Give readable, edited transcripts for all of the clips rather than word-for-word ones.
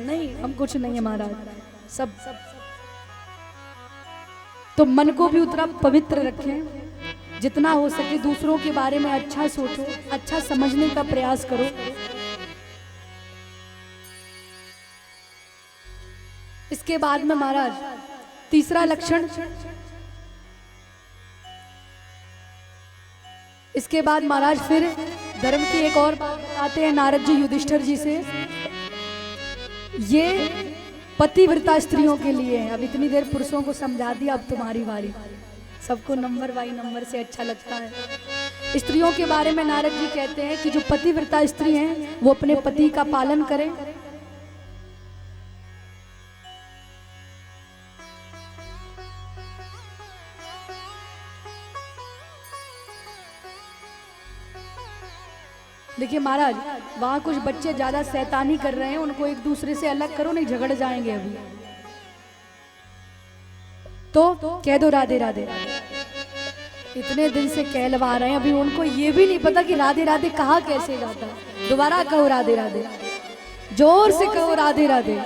नहीं, हम कुछ नहीं है महाराज, सब। तो मन को भी उतना पवित्र रखें, जितना हो सके दूसरों के बारे में अच्छा सोचो, अच्छा समझने का प्रयास करो। इसके बाद में महाराज तीसरा लक्षण, इसके बाद महाराज फिर धर्म की एक और बात बताते हैं नारद जी युधिष्ठिर जी से। ये पतिव्रता स्त्रियों के लिए है। अब इतनी देर पुरुषों को समझा दिया, अब तुम्हारी बारी। सबको नंबर बाई नंबर से अच्छा लगता है। स्त्रियों के बारे में नारद जी कहते हैं कि जो पतिव्रता स्त्री हैं वो अपने पति का पालन करें, देखिए महाराज वहां कुछ बच्चे ज्यादा शैतानी कर रहे हैं, उनको एक दूसरे से अलग करो, नहीं झगड़ जाएंगे अभी। तो कह दो राधे राधे। इतने दिन से कहलवा रहे हैं, अभी उनको ये भी नहीं पता कि राधे राधे कहा कैसे जाता है। दोबारा कहो राधे राधे, जोर से कहो राधे राधे।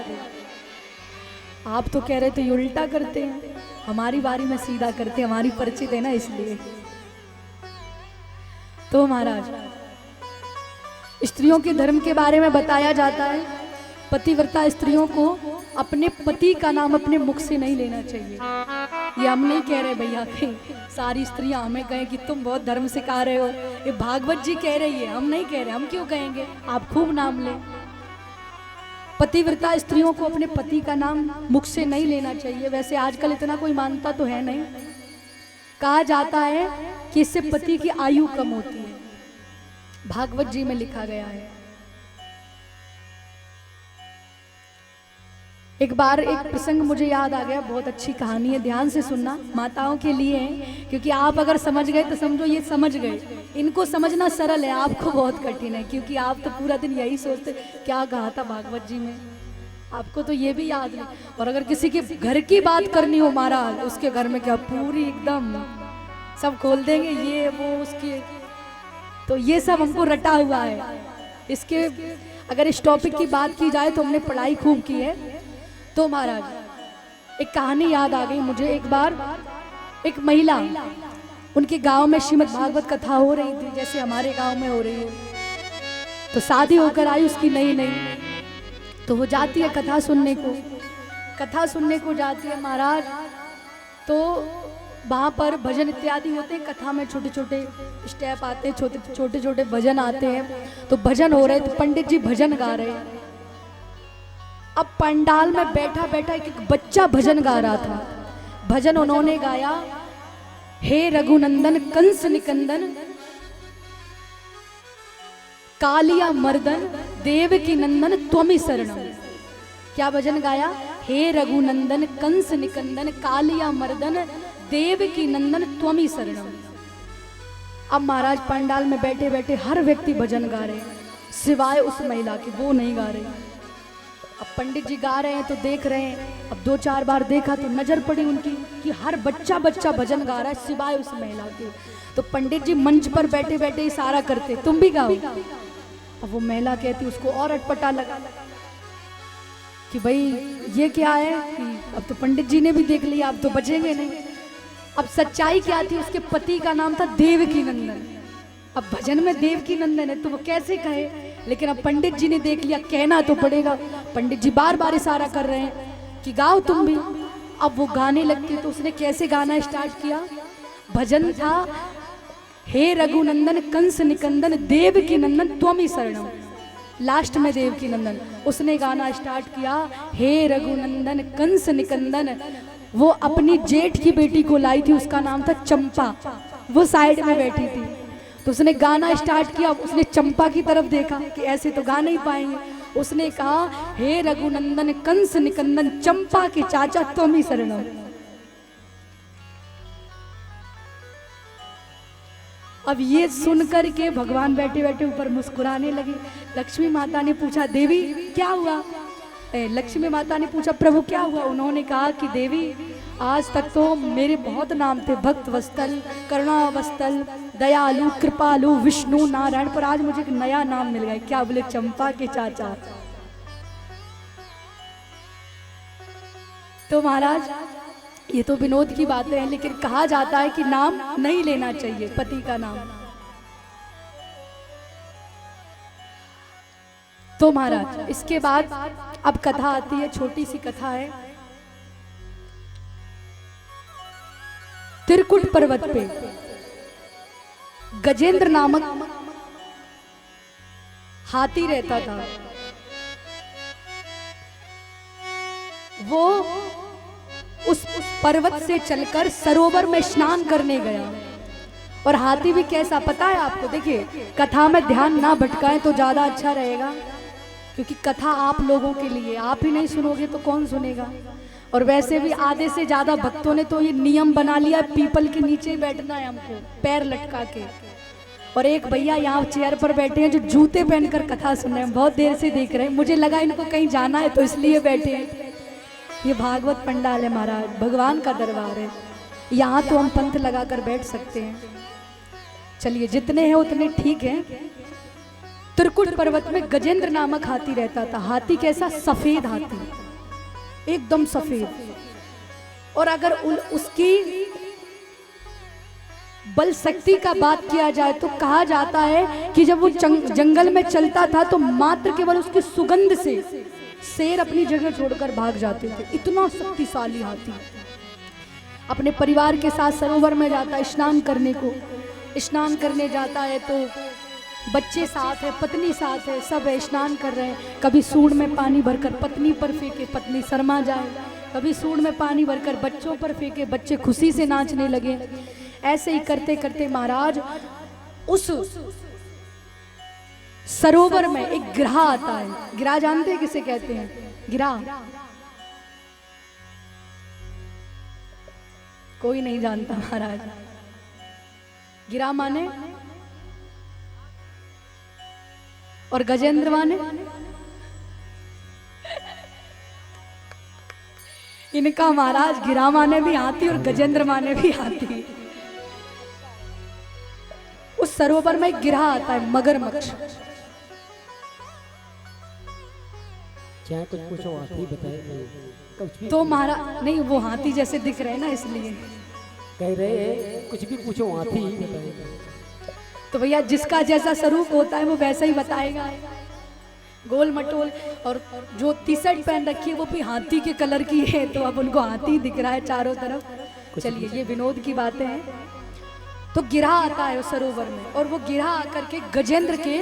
आप तो कह रहे थे उल्टा करते हैं, हमारी बारी में सीधा करते, हमारी परिचित है ना इसलिए। तो महाराज स्त्रियों के धर्म के बारे में बताया जाता है। पतिव्रता स्त्रियों को अपने पति का नाम अपने मुख से नहीं लेना चाहिए। ये हम नहीं कह रहे भैया कि सारी स्त्रियां हमें कहें कि तुम बहुत धर्म सिखा रहे हो, ये भागवत जी कह रही है, हम नहीं कह रहे। हम क्यों कहेंगे, आप खूब नाम लें। पतिव्रता स्त्रियों को अपने पति का नाम मुख से नहीं लेना चाहिए। वैसे आजकल इतना कोई मानता तो है नहीं। कहा जाता है कि इससे पति की आयु कम होती है, भागवत जी में लिखा गया है। एक बार एक प्रसंग मुझे याद आ गया, बहुत अच्छी कहानी है, ध्यान से सुनना, माताओं के लिए है, क्योंकि आप अगर समझ गए तो समझो ये समझ गए। इनको समझना सरल है, आपको बहुत कठिन है, क्योंकि आप तो पूरा दिन यही सोचते क्या कहा था भागवत जी में, आपको तो ये भी याद नहीं। और अगर किसी के घर की बात करनी हो महाराज, उसके घर में क्या पूरी एकदम सब खोल देंगे, ये वो उसके, तो ये सब हमको रटा हुआ है। इसके अगर इस टॉपिक की बात की जाए तो हमने पढ़ाई खूब की है। तो महाराज एक कहानी याद आ गई मुझे। एक बार एक महिला, उनके गांव में श्रीमद् भागवत कथा हो रही थी, जैसे हमारे गांव में हो रही है। तो शादी होकर आई उसकी नई नई, तो वो जाती है कथा सुनने को, कथा सुनने को जाती है महाराज। तो वहाँ पर भजन इत्यादि होते हैं, कथा में छोटे छोटे स्टेप आते हैं, छोटे छोटे भजन आते हैं। तो भजन हो रहे, तो पंडित जी भजन गा रहे हैं। अब पंडाल में बैठा बैठा एक बच्चा भजन गा रहा था। भजन उन्होंने गाया, हे रघुनंदन कंस निकंदन कालिया मर्दन देव की नंदन त्वमी शरणम। क्या भजन गाया, हे रघुनंदन कंस निकंदन कालिया मर्दन देव की नंदन त्वमी शरणम। अब महाराज पंडाल में बैठे बैठे हर व्यक्ति भजन गा रहे हैं, सिवाय उस महिला के, वो नहीं गा रही। अब पंडित जी गा रहे हैं तो देख रहे हैं। अब 2-4 बार देखा तो नजर पड़ी उनकी कि हर बच्चा बच्चा भजन गा रहा है सिवाय उस महिला के। तो पंडित जी मंच पर बैठे बैठे इशारा करते, तुम भी गाओ। अब वो महिला कहती, उसको और अटपटा लगा कि भाई ये क्या है कि अब तो पंडित जी ने भी देख लिया, अब तो बचेंगे नहीं। अब सच्चाई क्या थी, उसके पति का नाम था देवकी नंदन। अब भजन में देवकी नंदन है तो वो कैसे कहे, लेकिन अब पंडित जी ने देख लिया, कहना तो पड़ेगा। पंडित जी बार बार इशारा कर रहे हैं कि गाओ तुम भी। अब वो गाने लगते, तो उसने कैसे गाना स्टार्ट किया, भजन था हे रघुनंदन कंस निकंदन देव की नंदन त्वमी शरणम। लास्ट में देव की नंदन उसने गाना स्टार्ट किया, हे रघुनंदन कंस निकंदन। वो अपनी जेठ की बेटी को लाई थी, उसका नाम था चंपा, वो साइड में बैठी थी। तो उसने गाना स्टार्ट किया, उसने चंपा की तरफ देखा कि ऐसे तो गा नहीं पाएंगे। उसने कहा, हे रघुनंदन कंस निकंदन चंपा के चाचा त्वमी शरणम। अब ये सुनकर के भगवान बैठे बैठे ऊपर मुस्कुराने लगे। लक्ष्मी माता ने पूछा, देवी क्या हुआ? लक्ष्मी माता ने पूछा, प्रभु क्या हुआ? उन्होंने कहा कि देवी आज तक तो मेरे बहुत नाम थे, भक्त वत्सल, करुणावत्सल, दयालु, कृपालु, विष्णु, नारायण, पर आज मुझे एक नया नाम मिल गया। क्या बोले? चंपा के चाचा। तो महाराज ये तो विनोद की बातें हैं, लेकिन कहा जाता है कि नाम नहीं लेना चाहिए, पति का नाम। तो महाराज इसके बाद अब कथा आती है, छोटी सी कथा है। त्रिकुट पर्वत पे गजेंद्र नामक हाथी रहता था। वो उस पर्वत से चलकर सरोवर में स्नान करने गया। और हाथी भी कैसा पता है आपको? देखिए, कथा में ध्यान ना भटकाएं तो ज्यादा अच्छा रहेगा, क्योंकि कथा आप लोगों के लिए, आप ही नहीं सुनोगे तो कौन सुनेगा। और वैसे भी आधे से ज्यादा भक्तों ने तो ये नियम बना लिया, पीपल के नीचे ही बैठना है हमको, पैर लटका के। और एक भैया यहाँ चेयर पर बैठे हैं जो जूते पहनकर कथा सुन रहे हैं, बहुत देर से देख रहे हैं। मुझे लगा इनको कहीं जाना है तो इसलिए बैठे हैं। ये भागवत पंडाल है महाराज, भगवान का दरबार है, यहाँ तो हम पंथ लगाकर बैठ सकते हैं। चलिए, जितने हैं उतने ठीक हैं। त्रिकुट पर्वत में गजेंद्र नामक हाथी रहता था। हाथी कैसा? सफेद हाथी, एकदम सफेद। और अगर उसकी बल शक्ति का बात किया जाए तो कहा जाता है कि जब वो जंगल में चलता था तो मात्र केवल उसकी सुगंध से शेर अपनी जगह छोड़कर भाग जाते थे। इतना शक्तिशाली हाथी। अपने परिवार के साथ सरोवर में जाता है स्नान करने को। स्नान करने जाता है तो बच्चे साथ है, पत्नी साथ है, सब है, स्नान कर रहे हैं। कभी सूंड में पानी भरकर पत्नी पर फेंके, पत्नी शर्मा जाए। कभी सूंड में पानी भरकर बच्चों पर फेंके, बच्चे खुशी से नाचने लगे। ऐसे ही करते करते महाराज उस सरोवर में एक गिरह आता है। गिरह जानते हैं किसे कहते हैं? गिरह कोई नहीं जानता महाराज। गिरह माने और गजेंद्र माने? इनका महाराज गिरह माने भी हाथी और गजेंद्र माने भी हाथी। उस सरोवर में गिरह आता है, मगरमच्छ। क्या कुछ पूछो, हाथी बताए तो महाराज नहीं, वो हाथी जैसे दिख रहे हैं ना, इसलिए कह रहे हैं कुछ भी पूछो, हाथी बताए। तो भैया जिसका जैसा स्वरूप होता है वो वैसा ही बताएगा। गोल मटोल, और जो टी शर्ट पहन रखी है वो भी हाथी के कलर की है, तो अब उनको हाथी दिख रहा है चारों तरफ। चलिए, ये विनोद की बातें हैं। तो गिरह आता है उस सरोवर में, और वो गिरह आकर के गजेंद्र के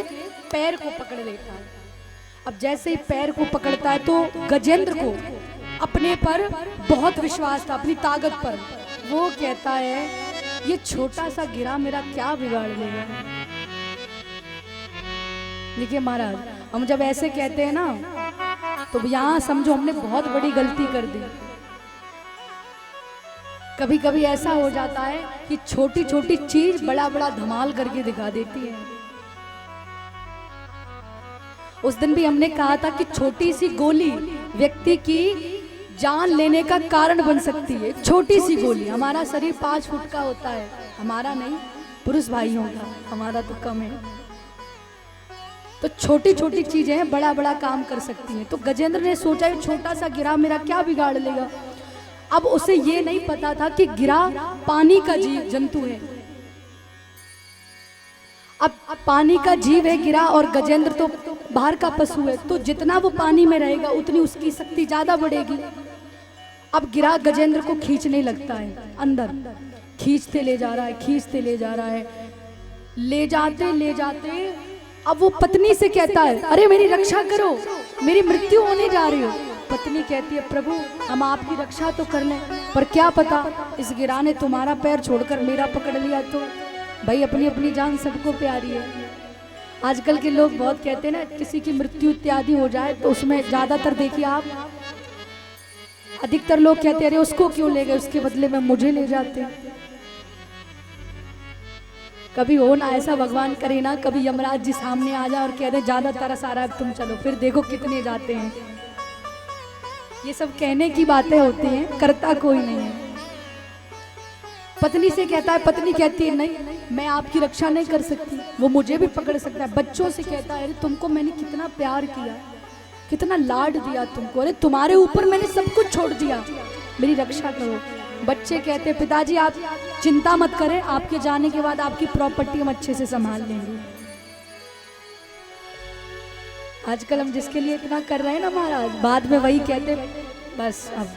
पैर को पकड़ लेता है। अब जैसे ही पैर को पकड़ता है तो गजेंद्र को अपने पर बहुत विश्वास था, अपनी ताकत पर। वो कहता है ये छोटा सा गिरह मेरा क्या बिगाड़ देगा। देखिए महाराज, हम जब ऐसे कहते हैं ना तो यहाँ समझो हमने बहुत बड़ी गलती कर दी। कभी कभी ऐसा हो जाता है कि छोटी छोटी चीज बड़ा बड़ा धमाल करके दिखा देती है। उस दिन भी हमने कहा था कि छोटी सी गोली व्यक्ति की जान लेने का कारण बन सकती है। छोटी सी गोली, हमारा शरीर 5 फुट का होता है, हमारा नहीं, पुरुष भाइयों का, हमारा तो कम है। तो छोटी छोटी चीजें बड़ा बड़ा काम कर सकती हैं। तो गजेंद्र ने सोचा ये छोटा सा गिरह मेरा क्या बिगाड़ लेगा। अब उसे ये नहीं पता था कि गिरह पानी का जीव जंतु है। अब पानी का जीव है गिरह, और गजेंद्र तो बाहर का पशु है, तो जितना वो पानी में रहेगा उतनी उसकी शक्ति ज्यादा बढ़ेगी। अब गिरह गजेंद्र को खींचने लगता है अंदर, खींचते ले जा रहा है, खींचते ले जा रहा है। ले जाते ले जाते अब वो पत्नी से कहता है अरे मेरी रक्षा करो, मेरी मृत्यु होने जा रही हो। पत्नी कहती है प्रभु हम आपकी रक्षा तो कर लें, पर क्या पता इस गिरह ने तुम्हारा पैर छोड़कर मेरा पकड़ लिया तो। भाई अपनी अपनी जान सबको प्यारी है। आजकल के लोग बहुत कहते हैं ना किसी की मृत्यु इत्यादि हो जाए तो उसमें ज्यादातर देखिए आप, अधिकतर लोग कहते हैं अरे उसको क्यों ले गए, उसके बदले में मुझे ले जाते। कभी हो ना ऐसा, भगवान करे ना कभी यमराज जी सामने आ जाए और कह दे ज्यादा तरस आ रहा है तुम चलो, फिर देखो कितने जाते हैं। ये सब कहने की बातें होती हैं, करता कोई नहीं है। पत्नी से कहता है, पत्नी कहती है नहीं मैं आपकी रक्षा नहीं कर सकती, वो मुझे भी पकड़ सकता है। बच्चों से कहता है अरे तुमको मैंने कितना प्यार किया, कितना लाड दिया तुमको, अरे तुम्हारे ऊपर मैंने सब कुछ छोड़ दिया, मेरी रक्षा करो। बच्चे कहते पिताजी आप चिंता मत करें, आपके जाने के बाद आपकी प्रॉपर्टी हम अच्छे से संभाल लेंगे। आजकल हम जिसके लिए इतना कर रहे हैं ना महाराज, बाद में वही कहते बस अब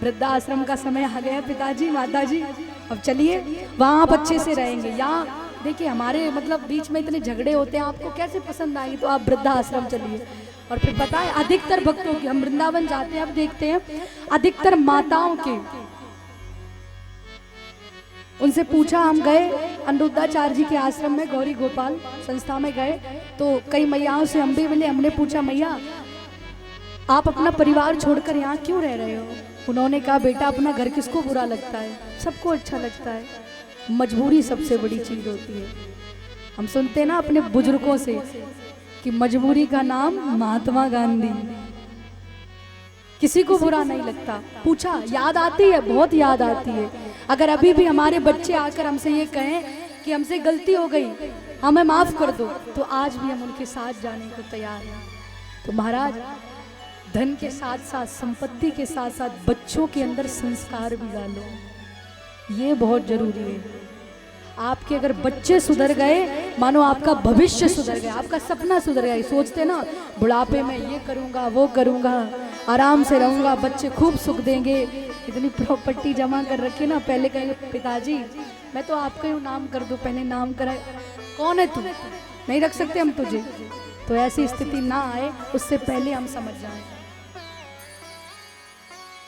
वृद्धाश्रम का समय आ गया पिताजी माताजी, अब चलिए वहाँ आप अच्छे से रहेंगे। यहाँ देखिए हमारे मतलब बीच में इतने झगड़े होते हैं, आपको कैसे पसंद आएगी, तो आप वृद्धाश्रम चलिए। और फिर पता है अधिकतर भक्तों की, हम वृंदावन जाते हैं अब देखते हैं अधिकतर माताओं के, उनसे पूछा, हम गए अनिरुद्धाचार्य जी के आश्रम में, गौरी गोपाल संस्था में गए, तो कई मैयाओं से हम भी मिले। हमने पूछा मैया आप अपना परिवार छोड़कर यहाँ क्यों रह रहे हो? उन्होंने कहा बेटा अपना घर किसको बुरा लगता है, सबको अच्छा लगता है, मजबूरी सबसे बड़ी चीज होती है। हम सुनते हैं ना अपने बुजुर्गों से कि मजबूरी का नाम महात्मा गांधी, किसी को बुरा नहीं लगता। पूछा याद आती है, बहुत याद आती है। अगर अभी भी हमारे बच्चे आकर हमसे ये कहें कि हमसे गलती हो गई, हमें माफ कर दो, तो आज भी हम उनके साथ जाने को तैयार हैं। तो महाराज धन के साथ साथ, संपत्ति के साथ साथ बच्चों के अंदर संस्कार भी डालो, ये बहुत जरूरी है। आपके अगर बच्चे सुधर गए, मानो आपका भविष्य सुधर गया, आपका सपना सुधर गया। सोचते ना बुढ़ापे में ये करूँगा वो करूँगा, आराम से रहूँगा, बच्चे खूब सुख देंगे, इतनी प्रॉपर्टी जमा कर रखी ना, पहले कहेंगे पिताजी मैं तो आपका ही नाम कर दूँ, पहले नाम कराए, कौन है तू, नहीं रख सकते हम तुझे। तो ऐसी स्थिति ना आए उससे पहले हम समझ जाएं।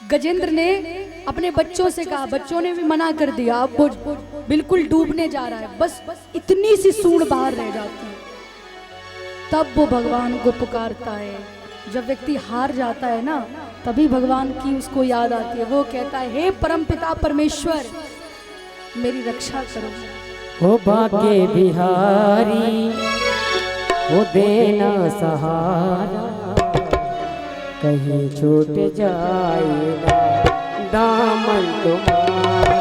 गजेंद्र ने अपने बच्चों से कहा, बच्चों ने भी मना कर दिया, अब वो बिल्कुल डूबने जा रहा है, बस इतनी सी सूंड बाहर रह जाती है, तब वो भगवान को पुकारता है। जब व्यक्ति हार जाता है ना, तभी भगवान की उसको याद आती है। वो कहता है हे परमपिता परमेश्वर मेरी रक्षा करो। हो भाग्य बिहारी वो देना सहारा, कहीं छूट जाएगा दामन तुम्हारा।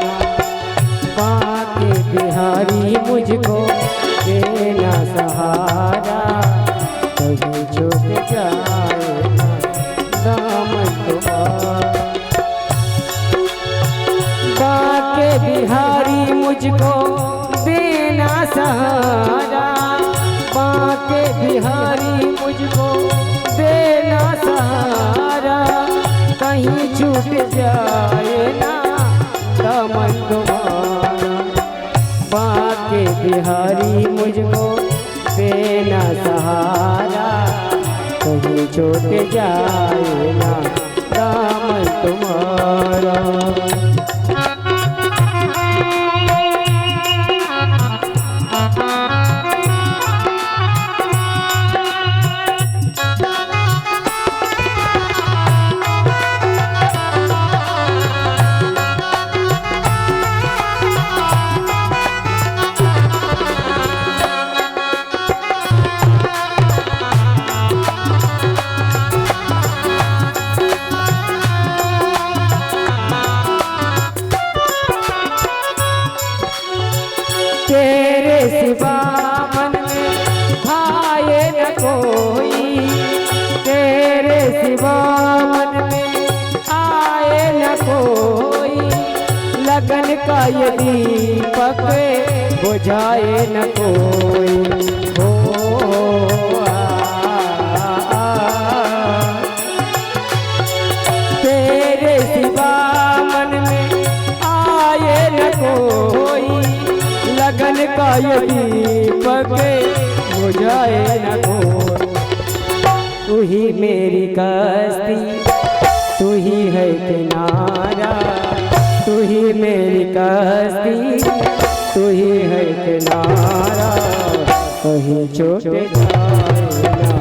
भाग्य बिहारी मुझको देना सहारा, कहीं छूट जाएगा दामन तुम्हारा। भाग्य बिहारी मुझको देना सहारा, भाग्य बिहारी मुझको देना सहारा, कहीं छूट जाए ना दामन तुम्हारा। भाग्य बिहारी मुझको देना सहारा, कहीं छूट जाए ना दामन तुम्हारा। तेरे सिवा मन में भाए न कोई, तेरे सिवा मन में आए न कोई, लगन का ये दीपक बुझाए न कोई। तेरे सिवा मन में आए न कोई, लगन का ये दीपक बुझाए न कोई। तू ही मेरी कश्ती, तू ही है किनारा, तू ही मेरी कश्ती, तू ही है किनारा, कहीं छूट जाए ना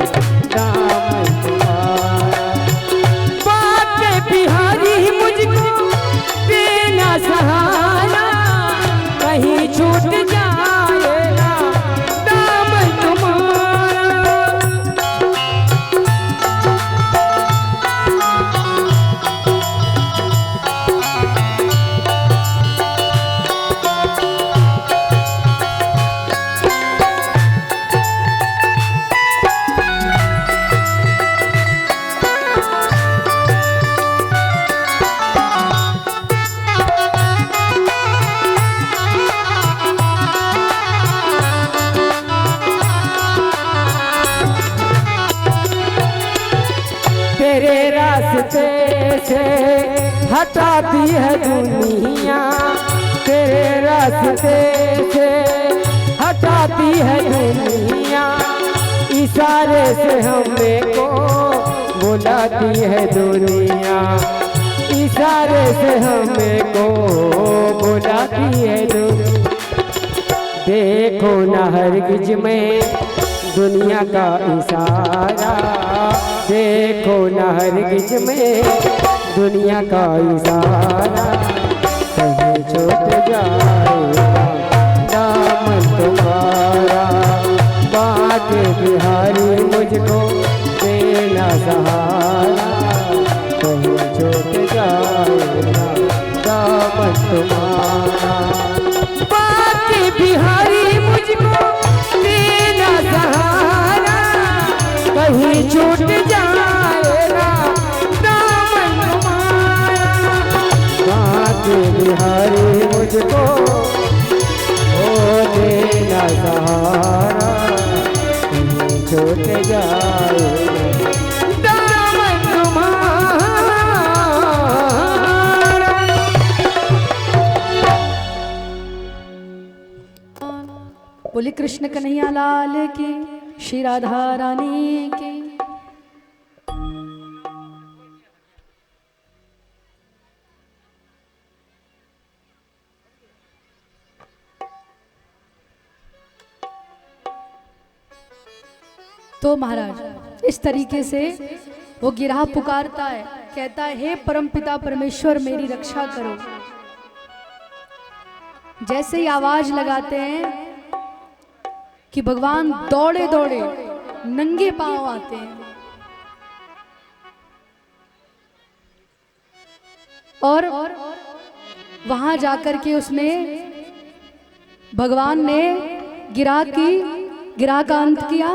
दामन तुम्हारा। भाग्य बिहारी मुझको देना सहारा, कहीं छूट जाए ना दामन तुम्हारा। तेरे रास्ते से हटाती है दुनिया, तेरे रास्ते से हटाती है दुनिया, इशारे से हमें को बुलाती है दुनिया, इशारे से हमें को बुलाती है दुनिया। देखो न हरगिज में दुनिया का इशारा, देखो न हरगिज में दुनिया का इशारा, कहीं छूट जाएगा दामन तुम्हारा, बाटे बिहारी मुझको देना सहारा, कहीं छूट जाएगा दामन तुम्हारा, बाटे बिहारी मुझको देना सहारा, कहीं छूट जाएगा दामन तुम्हारा, बाटे बिहारी मुझको देना सहारा, कहीं छूट जाएगा दामन तुम्हारा। बोले कृष्ण कन्हैया लाल की, श्री राधा रानी की। तो महाराज इस तरीके से वो गिरहा पुकारता है, कहता है हे परमपिता परमेश्वर मेरी रक्षा करो। जैसे ही आवाज लगाते हैं कि भगवान दौड़े दौड़े नंगे पांव आते हैं और वहां जाकर के उसने भगवान ने गिरहा का अंत किया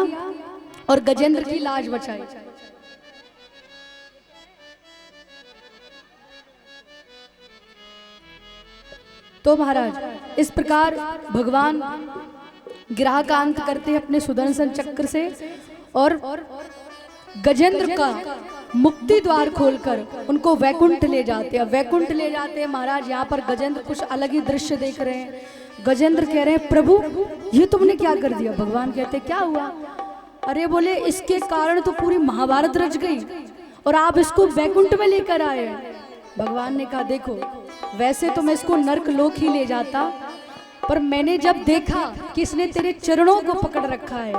और गजेंद्र की लाज बचाई। तो महाराज इस प्रकार भगवान गिरहा का अंत करते हैं अपने सुदर्शन चक्र से और गजेंद्र का मुक्ति द्वार खोलकर उनको वैकुंठ ले जाते हैं। वैकुंठ ले जाते हैं महाराज। यहाँ पर गजेंद्र कुछ अलग ही दृश्य देख रहे हैं। गजेंद्र कह रहे हैं प्रभु ये तुमने क्या कर दिया। भगवान कहते क्या हुआ। अरे बोले इसके कारण तो पूरी महाभारत रच गई और आप इसको वैकुंठ में लेकर आए। भगवान ने कहा देखो वैसे तो मैं इसको नर्क लोक ही ले जाता, पर मैंने जब देखा कि इसने तेरे चरणों को पकड़ रखा है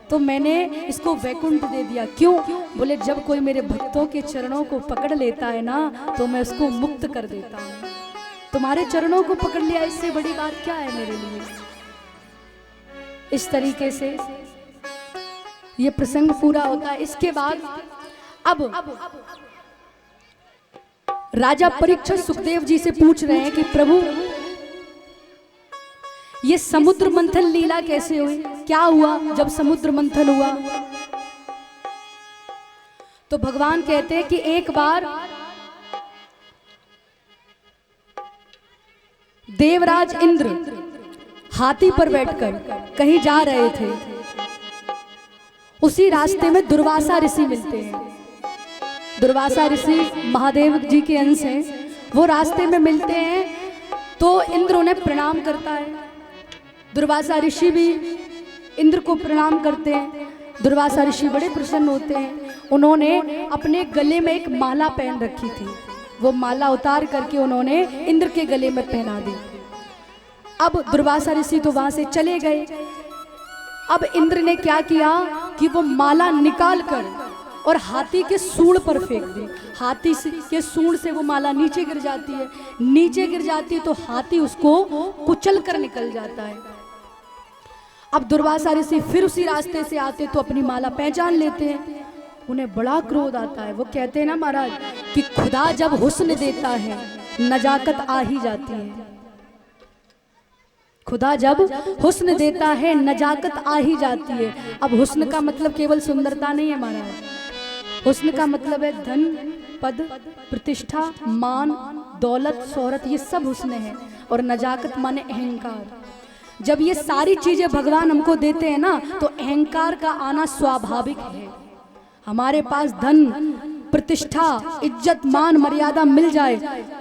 तो मैंने इसको वैकुंठ दे दिया। क्यों। बोले जब कोई मेरे भक्तों के चरणों को पकड़ लेता है ना तो मैं उसको मुक्त कर देता हूँ। तुम्हारे चरणों को पकड़ लिया, इससे बड़ी बात क्या है मेरे लिए। इस तरीके से ये प्रसंग पूरा होता है। इसके बाद अब राजा परीक्षित सुखदेव जी से पूछ रहे हैं कि प्रभु ये समुद्र मंथन लीला कैसे हुई, क्या हुआ जब समुद्र मंथन हुआ। तो भगवान कहते हैं कि एक बार देवराज इंद्र हाथी पर बैठकर कहीं जा रहे थे। उसी रास्ते में दुर्वासा ऋषि मिलते हैं। दुर्वासा ऋषि महादेव जी के अंश हैं। वो रास्ते में मिलते हैं तो इंद्र उन्हें प्रणाम करता है। दुर्वासा ऋषि भी इंद्र को प्रणाम करते हैं। दुर्वासा ऋषि बड़े प्रसन्न होते हैं। उन्होंने अपने गले में एक माला पहन रखी थी, वो माला उतार करके उन्होंने इंद्र के गले में पहना दी। अब दुर्वासा ऋषि तो वहां से चले गए। अब इंद्र ने क्या किया कि वो माला निकाल कर और हाथी के सूंड पर फेंक दी। हाथी के सूंड से वो माला नीचे गिर जाती है। नीचे गिर जाती है तो हाथी उसको कुचल कर निकल जाता है। अब दुर्वासा ऋषि फिर उसी रास्ते से आते तो अपनी माला पहचान लेते हैं। उन्हें बड़ा क्रोध आता है। वो कहते हैं ना महाराज कि खुदा जब हुस्न देता है नजाकत आ ही जाती है। खुदा जब हुस्न देता है नजाकत आ ही जाती है। अब हुस्न का मतलब केवल सुंदरता नहीं है महाराज। हुस्न का मतलब है धन, पद, प्रतिष्ठा, मान, दौलत, शोहरत, ये सब हुस्न है। और नजाकत माने अहंकार। जब ये सारी चीजें भगवान हमको देते हैं ना तो अहंकार का आना स्वाभाविक है। हमारे पास धन, प्रतिष्ठा, इज्जत, मान, मर्यादा मिल जाए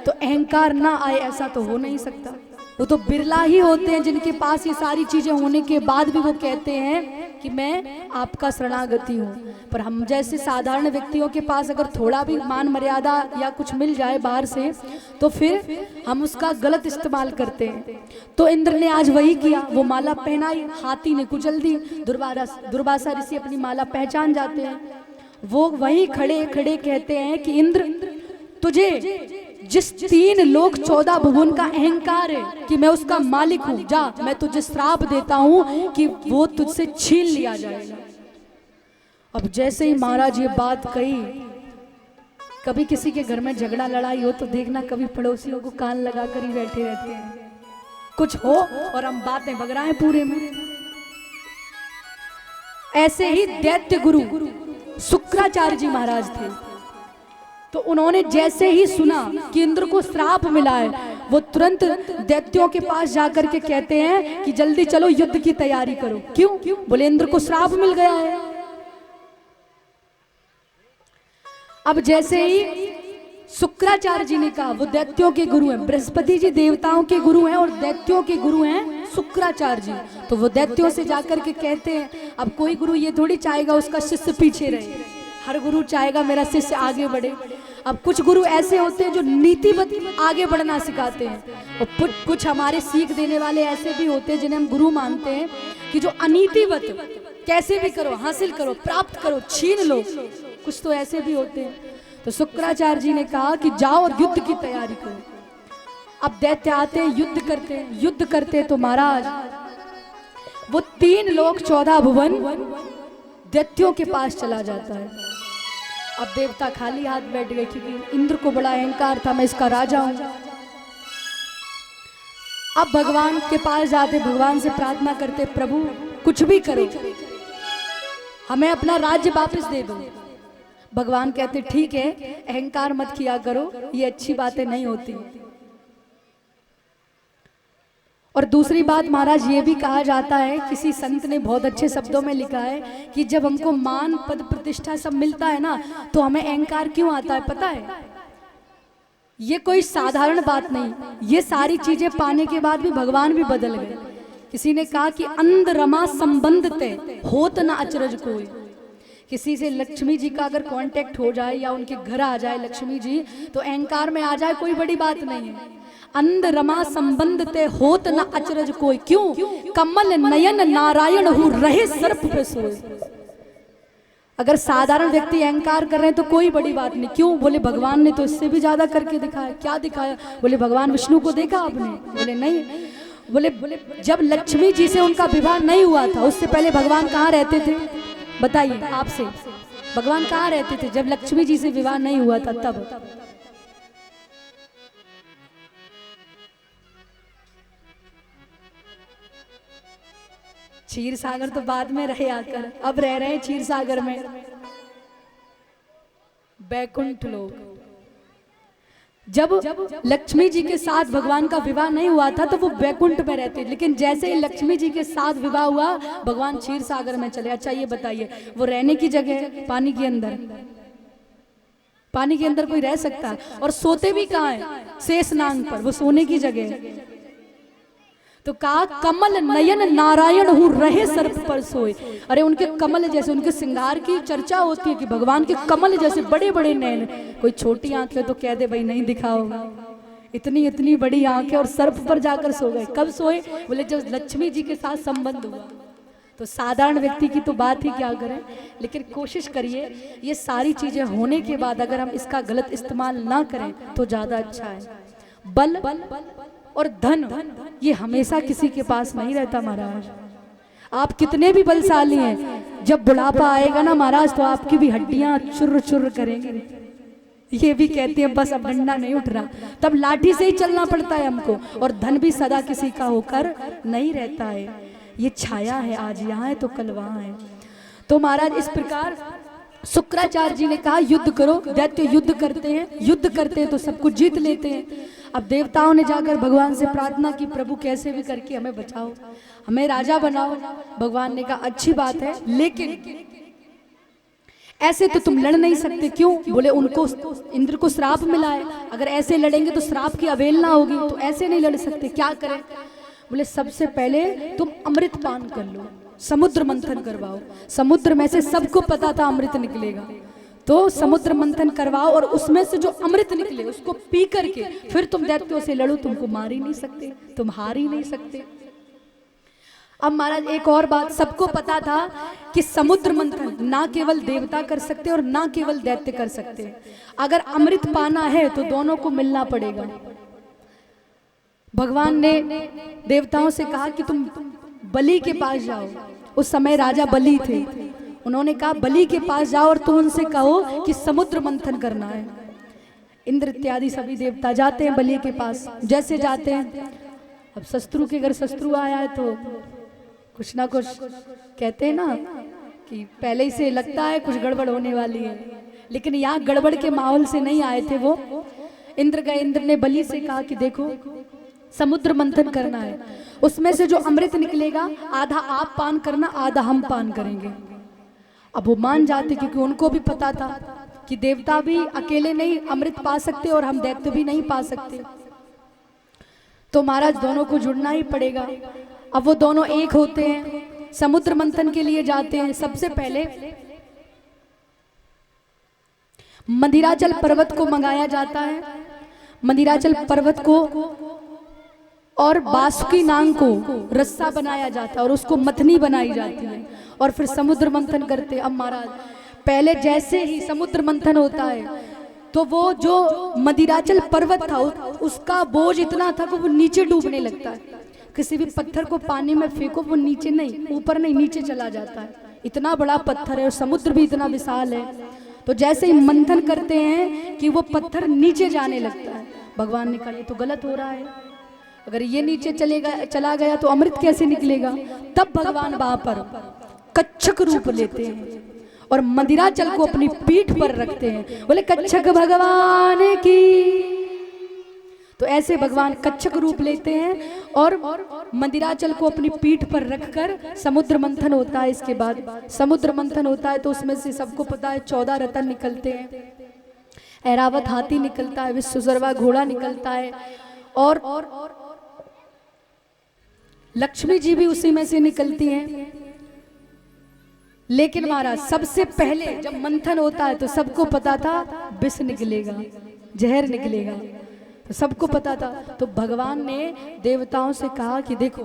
तो अहंकार ना आए, ऐसा तो हो नहीं सकता। वो तो बिरला ही होते हैं जिनके पास ये सारी चीजें होने के बाद भी वो कहते हैं कि मैं आपका शरणागति हूँ। पर हम जैसे साधारण व्यक्तियों के पास अगर थोड़ा भी मान मर्यादा या कुछ मिल जाए बाहर से तो फिर हम उसका गलत इस्तेमाल करते हैं। तो इंद्र ने आज वही किया, वो माला पहनाई, हाथी ने कुचल दी। दुर्वासा ऋषि अपनी माला पहचान जाते हैं। वो वहीं खड़े खड़े कहते हैं कि इंद्र, तुझे जिस 3 लोक 14 भुवन का अहंकार है कि मैं उसका मालिक हूं, जा मैं तुझे श्राप देता हूं कि वो तुझसे छीन लिया जाएगा। अब जैसे ही महाराज ये बात कही, कभी किसी के घर में झगड़ा लड़ाई हो तो देखना कभी पड़ोसियों को कान लगा कर ही बैठे रहते हैं, कुछ हो और हम बातें बगराएं पूरे में। ऐसे ही दैत्य गुरु शुक्राचार्य जी महाराज थे, तो उन्होंने जैसे ही सुना कि इंद्र को श्राप मिला है, वो तुरंत दैत्यों के पास जाकर के कहते हैं कि जल्दी चलो युद्ध की तैयारी करो। क्यों? बोले इंद्र को श्राप मिल गया है। अब जैसे ही शुक्राचार्य जी ने कहा, वो दैत्यों के गुरु हैं, बृहस्पति जी देवताओं के गुरु हैं और दैत्यों के गुरु हैं शुक्राचार्य जी। तो वो दैत्यों से जाकर के कहते हैं, अब कोई गुरु ये थोड़ी चाहेगा उसका शिष्य पीछे रहे, हर गुरु चाहेगा मेरा शिष्य आगे बढ़े। अब कुछ गुरु ऐसे होते हैं जो नीतिवत आगे बढ़ना सिखाते हैं, और कुछ हमारे सीख देने वाले ऐसे भी होते हैं जिन्हें हम गुरु मानते हैं कि जो अनीतिवत कैसे भी करो, हासिल करो, प्राप्त करो, छीन लो, कुछ तो ऐसे भी होते हैं। तो शुक्राचार्य जी ने कहा कि जाओ और युद्ध की तैयारी करो। अब दैत्य आते हैं, युद्ध करते तो महाराज वो 3 लोक 14 भुवन दैत्यों के पास चला जाता है। अब देवता खाली हाथ बैठ गए, क्योंकि इंद्र को बड़ा अहंकार था, मैं इसका राजा हूं। अब भगवान के पास जाते, भगवान से प्रार्थना करते, प्रभु कुछ भी करो, हमें अपना राज्य वापस दे दो। भगवान कहते ठीक है, अहंकार मत किया करो, ये अच्छी बातें नहीं होती। और दूसरी बात महाराज ये भी कहा जाता है, किसी संत ने बहुत अच्छे शब्दों में लिखा है कि जब हमको मान पद प्रतिष्ठा सब मिलता है ना, तो हमें अहंकार क्यों आता है पता है? ये कोई साधारण बात नहीं, ये सारी चीजें पाने के बाद भी भगवान भी बदल गए। किसी ने कहा कि अंध रमा संबंध ते होत न अचरज कोई। किसी से लक्ष्मी जी का अगर कांटेक्ट हो जाए या उनके घर आ जाए लक्ष्मी जी, तो अहंकार में आ जाए, कोई बड़ी बात नहीं है। अंध रमा संबंध ते होत न अचरज कोई। क्यों? कमल नयन नारायण हूँ रहे सर्प पे सोए। अगर साधारण व्यक्ति अहंकार कर रहे हैं तो कोई बड़ी बात नहीं। क्यों? बोले भगवान ने तो इससे भी ज्यादा करके दिखाया। क्या दिखाया? बोले भगवान विष्णु को देखा आपने? बोले नहीं। बोले जब लक्ष्मी जी से उनका विवाह नहीं हुआ था, उससे पहले भगवान कहाँ रहते थे? बताइए आपसे, भगवान कहाँ रहते थे जब लक्ष्मी जी से विवाह नहीं हुआ था? तब क्षीर सागर तो बाद में रहे आकर, अब रह रहे हैं क्षीर सागर में, बैकुंठ लोक। जब लक्ष्मी जी के साथ भगवान का विवाह नहीं हुआ था तो वो बैकुंठ में रहते, लेकिन जैसे ही लक्ष्मी जी के साथ विवाह हुआ भगवान क्षीर सागर में चले। अच्छा ये बताइए, वो रहने की जगह है पानी के अंदर? पानी के अंदर कोई रह सकता है? और सोते भी कहाँ है? शेष नांग पर, वो सोने की जगह है। तो कहा कमल नयन नारायण हूँ रहे सर्प पर सोए। अरे उनके कमल जैसे, उनके श्रृंगार की चर्चा होती है कि भगवान के कमल जैसे बड़े बड़े नैन। कोई छोटी आंखें तो कह दे भाई नहीं दिखाओ, इतनी इतनी बड़ी आंखें, और सर्प पर जाकर सो गए। कब सोए? बोले जब लक्ष्मी जी के साथ संबंध हुआ। तो साधारण व्यक्ति की तो बात ही क्या करें, लेकिन कोशिश करिए ये सारी चीजें होने के बाद अगर हम इसका गलत इस्तेमाल ना करें तो ज्यादा अच्छा है। बल और धन ये हमेशा किसी के पास नहीं रहता महाराज। आप कितने भी बलशाली हैं, जब बुढ़ापा आएगा ना महाराज तो आपकी भी हड्डियां चुर्र चुर्र करेंगे। ये भी कहते हैं बस अब डंडा नहीं उठ रहा, तब लाठी से ही चलना पड़ता है हमको। और धन भी सदा किसी का होकर नहीं रहता है, ये छाया है, आज यहाँ है तो कल वहाँ है। तो महाराज इस प्रकार शुक्राचार्य जी ने कहा युद्ध करो। दैत्य युद्ध करते हैं तो सब कुछ जीत लेते हैं। अब देवताओं ने जाकर भगवान से प्रार्थना की, प्रभु कैसे भी करके हमें बचाओ, हमें राजा बनाओ। भगवान ने कहा अच्छी बात है, लेकिन ऐसे तो तुम लड़ नहीं सकते। क्यों? बोले उनको, इंद्र को श्राप मिला है, अगर ऐसे लड़ेंगे तो श्राप की अवहेलना होगी, तो ऐसे नहीं लड़ सकते। क्या करें? बोले सबसे पहले तुम अमृत पान कर लो, समुद्र मंथन करवाओ। समुद्र में से सबको पता था अमृत निकलेगा, तो समुद्र मंथन करवाओ और उसमें से जो अमृत निकले उसको पी करके फिर तुम दैत्यों से लड़ो। तुमको मार ही नहीं सकते, तुम हार ही नहीं सकते। अब महाराज एक और बात, सबको पता था कि समुद्र मंथन ना केवल देवता कर सकते और ना केवल दैत्य कर सकते। अगर अमृत पाना है तो दोनों को मिलना पड़ेगा। भगवान ने देवताओं से कहा कि तुम बलि के पास जाओ। उस समय राजा बलि थे। उन्होंने कहा बलि के पास जाओ और तुम उनसे कहो कि समुद्र मंथन करना है। इंद्र इत्यादि सभी देवता जाते हैं बलि के पास। जैसे जाते हैं, अब शत्रु के घर शत्रु आया है तो कुछ ना कुछ कहते हैं ना कि पहले ही से लगता है कुछ गड़बड़ होने वाली है, लेकिन यहाँ गड़बड़ के माहौल से नहीं आए थे वो। इंद्र गए, इंद्र ने बलि से कहा कि देखो समुद्र मंथन करना है, उसमें से जो अमृत निकलेगा आधा आप पान करना, आधा हम पान करेंगे। अब वो मान जाते क्योंकि उनको भी पता था कि देवता भी अकेले नहीं अमृत पा सकते और हम दैत्य भी नहीं पा सकते, तो महाराज दोनों को जुड़ना ही पड़ेगा। अब वो दोनों एक होते हैं, समुद्र मंथन के लिए जाते हैं। सबसे पहले मंदिराचल पर्वत को मंगाया जाता है। मंदिराचल पर्वत को और बासुकी नांग को रस्सा बनाया जाता है और उसको मथनी बनाई जाती है और फिर समुद्र मंथन करते हैं। अब महाराज पहले जैसे ही समुद्र मंथन होता है तो वो जो मंदिराचल पर्वत था उसका बोझ इतना था कि वो नीचे डूबने लगता है। किसी भी पत्थर को पानी में फेंको वो नीचे नहीं, ऊपर नहीं, नीचे चला जाता है। इतना बड़ा पत्थर है और समुद्र भी इतना विशाल है। तो जैसे ही मंथन करते हैं कि वो पत्थर नीचे जाने लगता है। भगवान ने कहा ये तो गलत हो रहा है, अगर ये नीचे चला गया तो अमृत कैसे निकलेगा। तब भगवान वहां पर कच्छक रूप लेते हैं और मंदिराचल को अपनी पीठ पर रखते हैं। बोले कच्छक भगवान की। तो ऐसे भगवान कच्छक रूप लेते हैं और मंदिराचल को अपनी पीठ पर रखकर समुद्र मंथन होता है। इसके बाद समुद्र मंथन होता है तो उसमें से सबको पता है 14 रतन निकलते हैं। ऐरावत हाथी निकलता है, विश्वसर्वा घोड़ा निकलता है और लक्ष्मी जी भी उसी में से निकलती हैं। लेकिन महाराज सबसे पहले जब मंथन होता है तो सबको पता था विष निकलेगा, जहर निकलेगा, तो सबको पता था। तो भगवान ने देवताओं से कहा कि देखो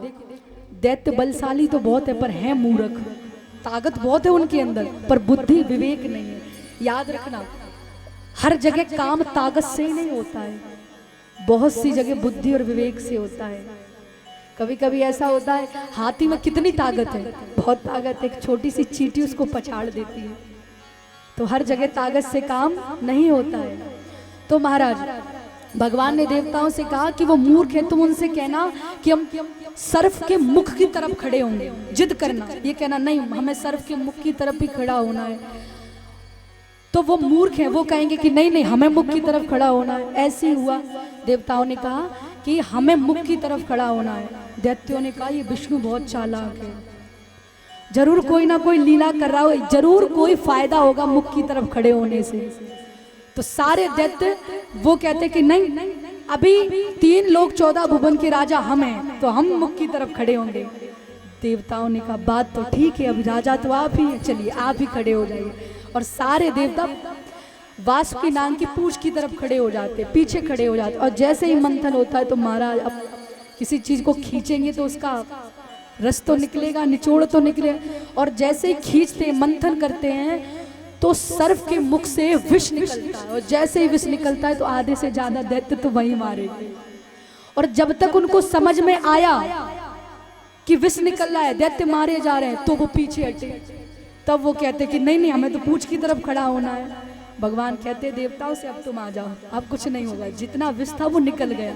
दैत्य बलशाली तो बहुत है पर है मूर्ख, ताकत बहुत है उनके अंदर पर बुद्धि विवेक नहीं है। याद रखना हर जगह काम ताकत से ही नहीं होता है, बहुत सी जगह बुद्धि और विवेक से होता है। कभी कभी ऐसा होता है हाथी में कितनी ताकत है, बहुत ताकत है, एक छोटी सी चींटी उसको पछाड़ देती है। तो हर जगह ताकत से काम नहीं होता है। तो महाराज भगवान ने देवताओं से कहा कि वो मूर्ख है, तुम उनसे कहना कि हम सर्फ के मुख की तरफ खड़े होंगे। जिद करना, ये कहना नहीं हमें सर्फ के मुख की तरफ ही खड़ा होना है। तो वो मूर्ख है, वो कहेंगे कि नहीं नहीं हमें मुख की तरफ खड़ा होना है। ऐसे ही हुआ, देवताओं ने कहा कि हमें मुख की तरफ खड़ा होना है। दैत्यों ने कहा ये विष्णु बहुत चालाक है, जरूर कोई ना कोई लीला कर रहा हो, जरूर कोई फायदा होगा मुख की तरफ खड़े होने से। तो सारे दैत्य वो कहते कि नहीं अभी 3 लोग 14 भुवन के राजा हम हैं, तो हम मुख की तरफ खड़े होंगे। देवताओं ने कहा बात तो ठीक है, अभी राजा तो आप ही हैं, चलिए आप ही खड़े हो जाइए। और सारे देवता वासुकी नाग की पूंछ की तरफ खड़े हो जाते, पीछे खड़े हो जाते। और जैसे ही मंथन होता है तो महाराज अब किसी चीज को खींचेंगे तो उसका रस तो निकलेगा, निचोड़ तो निकलेगा। और जैसे ही खींचते मंथन करते हैं तो सर्फ के मुख से विष निकलता है और जैसे ही विष निकलता है तो आधे से ज्यादा दैत्य तो वही मारेंगे। और जब तक उनको समझ में आया कि विष निकल रहा है, दैत्य मारे जा रहे हैं, तो वो पीछे हटे। तब वो कहते कि नहीं नहीं हमें तो पूंछ की तरफ खड़ा होना है। भगवान कहते देवताओं से अब तुम आ जाओ, अब कुछ नहीं होगा, जितना विष था वो निकल गया।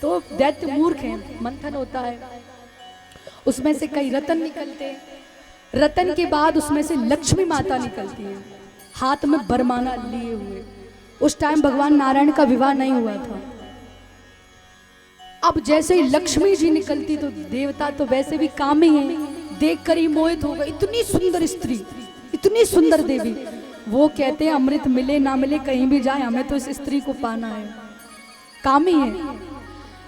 तो दैत्य मूर्ख हैं। मंथन होता है, उसमें से कई रतन निकलते हैं। रतन के बाद उसमें से लक्ष्मी माता निकलती है, हाथ में बरमाना लिए हुए। उस टाइम भगवान नारायण का विवाह नहीं हुआ था। अब जैसे ही लक्ष्मी जी निकलती तो देवता तो वैसे भी कामी हैं, देखकर ही मोहित हो गए। इतनी सुंदर स्त्री, इतनी सुंदर देवी। वो कहते हैं अमृत मिले ना मिले कहीं भी जाए, हमें तो इस स्त्री को पाना है, काम ही है।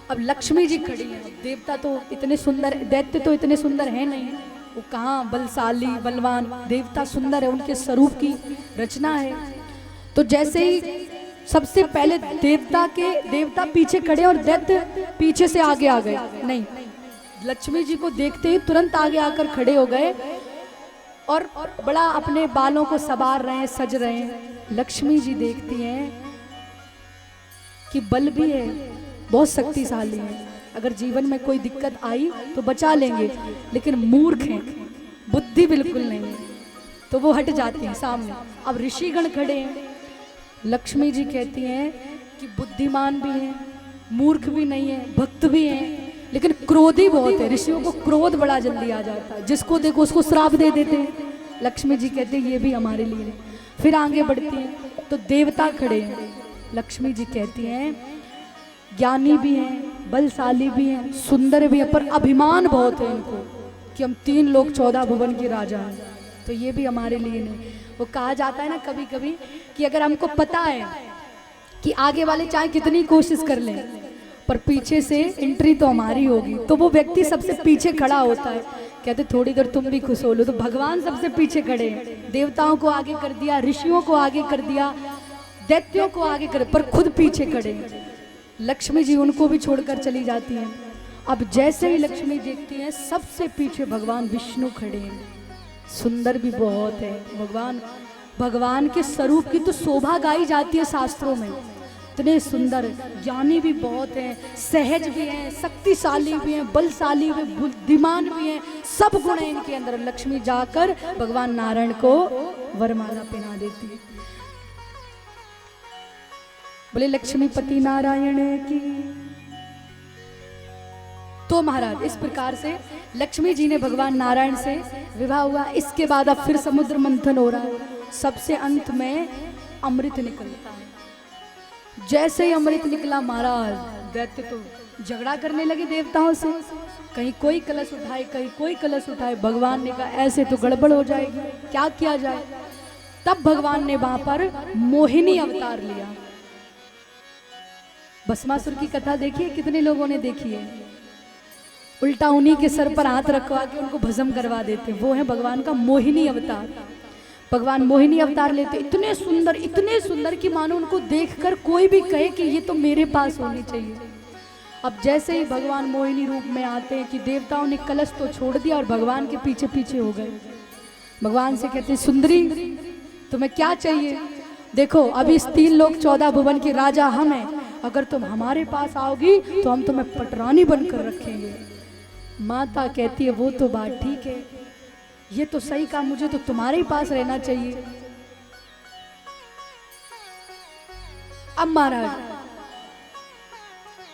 अब लक्ष्मी जी खड़ी हैं, देवता तो इतने सुंदर, दैत्य तो इतने सुंदर है नहीं, वो कहाँ बलशाली बलवान, देवता सुंदर है, उनके स्वरूप की रचना है। तो जैसे ही सबसे पहले देवता पीछे खड़े और दैत्य पीछे से आगे आ गए, नहीं, लक्ष्मी जी को देखते ही तुरंत आगे आकर खड़े हो गए और बड़ा अपने बालों को संवार रहे हैं, सज रहे हैं। लक्ष्मी जी देखती हैं कि बल भी है, बहुत शक्तिशाली है, अगर जीवन में कोई दिक्कत आई तो बचा लेंगे, लेकिन मूर्ख हैं, बुद्धि बिल्कुल नहीं है, तो वो हट जाती हैं सामने। अब ऋषिगण खड़े हैं, लक्ष्मी जी कहती हैं कि बुद्धिमान भी हैं, मूर्ख भी नहीं है, भक्त भी हैं, लेकिन क्रोधी बहुत है। ऋषियों को क्रोध बड़ा जल्दी आ जाता है, जिसको देखो उसको श्राप दे देते हैं। लक्ष्मी जी कहते हैं ये भी हमारे लिए। फिर आगे बढ़ती हैं तो देवता खड़े हैं, लक्ष्मी जी कहती हैं ज्ञानी भी हैं, बलशाली भी हैं, सुंदर भी हैं, पर अभिमान बहुत है इनको कि हम 3 लोक 14 भुवन के राजा हैं, तो ये भी हमारे लिए नहीं। वो कहा जाता है ना कभी कभी कि अगर हमको पता है कि आगे वाले चाहे कितनी कोशिश कर लें पर पीछे से एंट्री तो हमारी होगी, तो वो व्यक्ति सबसे पीछे खड़ा होता है। कहते थोड़ी देर तुम भी खुश हो लो, तो भगवान सबसे पीछे खड़े हैं, देवताओं को आगे कर दिया, ऋषियों को आगे कर दिया, दैत्यों को आगे कर, पर खुद पीछे खड़े हैं। लक्ष्मी जी उनको भी छोड़कर चली जाती हैं। अब जैसे ही लक्ष्मी देखती हैं सबसे पीछे भगवान विष्णु खड़े हैं, सुंदर भी बहुत है। भगवान के स्वरूप की तो शोभा गाई जाती है शास्त्रों में, इतने सुंदर, ज्ञानी भी बहुत हैं, सहज भी हैं, शक्तिशाली भी हैं, बलशाली भी, बुद्धिमान भी हैं, सब गुण हैं इनके अंदर। लक्ष्मी जाकर भगवान नारायण को वरमाला पहना देती है। बोले लक्ष्मीपति नारायण की। तो महाराज इस प्रकार से लक्ष्मी जी ने भगवान नारायण से विवाह हुआ। इसके बाद अब फिर समुद्र मंथन हो रहा है, सबसे अंत में अमृत निकलता है। जैसे ही अमृत निकला महाराज, दैत्य तो झगड़ा करने लगे देवताओं से, कहीं कोई कलश उठाए, कहीं कोई कलश उठाए। भगवान ने कहा ऐसे तो गड़बड़ हो जाएगी, क्या किया जाए। तब भगवान ने वहां पर मोहिनी अवतार लिया। भस्मासुर की कथा देखिए, कितने लोगों ने देखी है। उल्टा उन्हीं के सर पर हाथ रखवा के उनको भस्म करवा देते, वो है भगवान का मोहिनी अवतार। भगवान मोहिनी अवतार लेते, इतने सुंदर कि मानो उनको देखकर कोई भी कहे कि ये तो मेरे पास होनी चाहिए। अब जैसे ही भगवान मोहिनी रूप में आते हैं कि देवताओं ने कलश तो छोड़ दिया और भगवान के पीछे पीछे हो गए। भगवान से कहते सुंदरी तुम्हें क्या चाहिए, देखो अभी इस 3 लोक 14 भुवन के राजा हम हैं, अगर तुम हमारे पास आओगी तो हम तुम्हें पटरानी बनकर रखेंगे। माता कहती है वो तो बात ठीक है, ये तो सही कहा, मुझे तो तुम्हारे ही पास रहना चाहिए। अब महाराज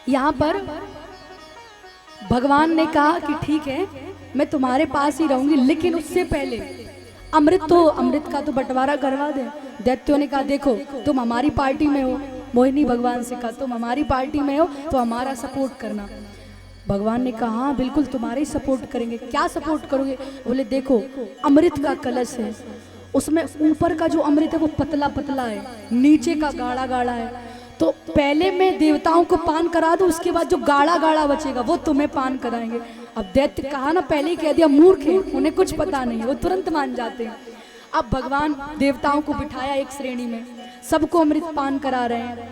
यहां पर भगवान ने कहा कि ठीक है मैं तुम्हारे पास ही रहूंगी, लेकिन उससे पहले अमृत का तो बंटवारा करवा दे। दैत्यों ने कहा देखो तुम हमारी पार्टी में हो, मोहिनी भगवान से कहा तुम हमारी पार्टी में हो तो हमारा सपोर्ट करना। भगवान ने कहा हाँ बिल्कुल तुम्हारे ही सपोर्ट करेंगे। क्या सपोर्ट करोगे, बोले देखो अमृत का कलश है, उसमें ऊपर का जो अमृत है वो पतला पतला है, नीचे का गाढ़ा गाढ़ा है, तो पहले मैं देवताओं को पान करा दूं, उसके बाद जो गाढ़ा गाढ़ा बचेगा वो तुम्हें पान कराएंगे। अब दैत्य कहा ना, पहले ही कह दिया, मूर्ख है, उन्हें कुछ पता नहीं है, वो तुरंत मान जाते हैं। अब भगवान देवताओं को बिठाया एक श्रेणी में, सबको अमृत पान करा रहे हैं,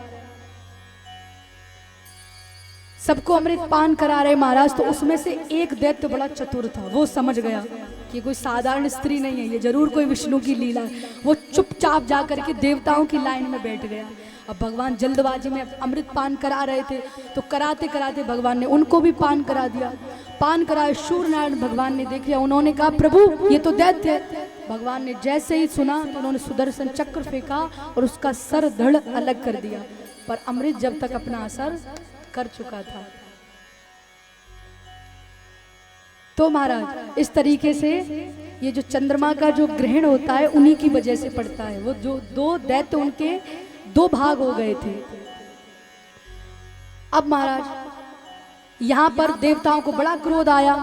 सबको अमृत पान करा रहे महाराज। तो उसमें से एक दैत्य बड़ा चतुर था, वो समझ गया कि कोई साधारण स्त्री नहीं है, ये जरूर कोई विष्णु की लीला है। वो चुपचाप जा करके देवताओं की लाइन में बैठ गया। अब भगवान जल्दबाजी में अमृत पान करा रहे थे, तो कराते कराते भगवान ने उनको भी पान करा दिया। पान कराए, सूर्यनारायण भगवान ने देख लिया, उन्होंने कहा प्रभु ये तो दैत्य है। भगवान ने जैसे ही सुना तो उन्होंने सुदर्शन चक्र फेंका और उसका सर धड़ अलग कर दिया, पर अमृत जब तक अपना असर कर चुका था। तो महाराज इस तरीके से ये जो चंद्रमा का जो ग्रहण होता है उन्हीं की वजह से पड़ता है। वो जो 2 दैत्य उनके 2 भाग हो गए थे। अब महाराज यहां पर देवताओं को बड़ा क्रोध आया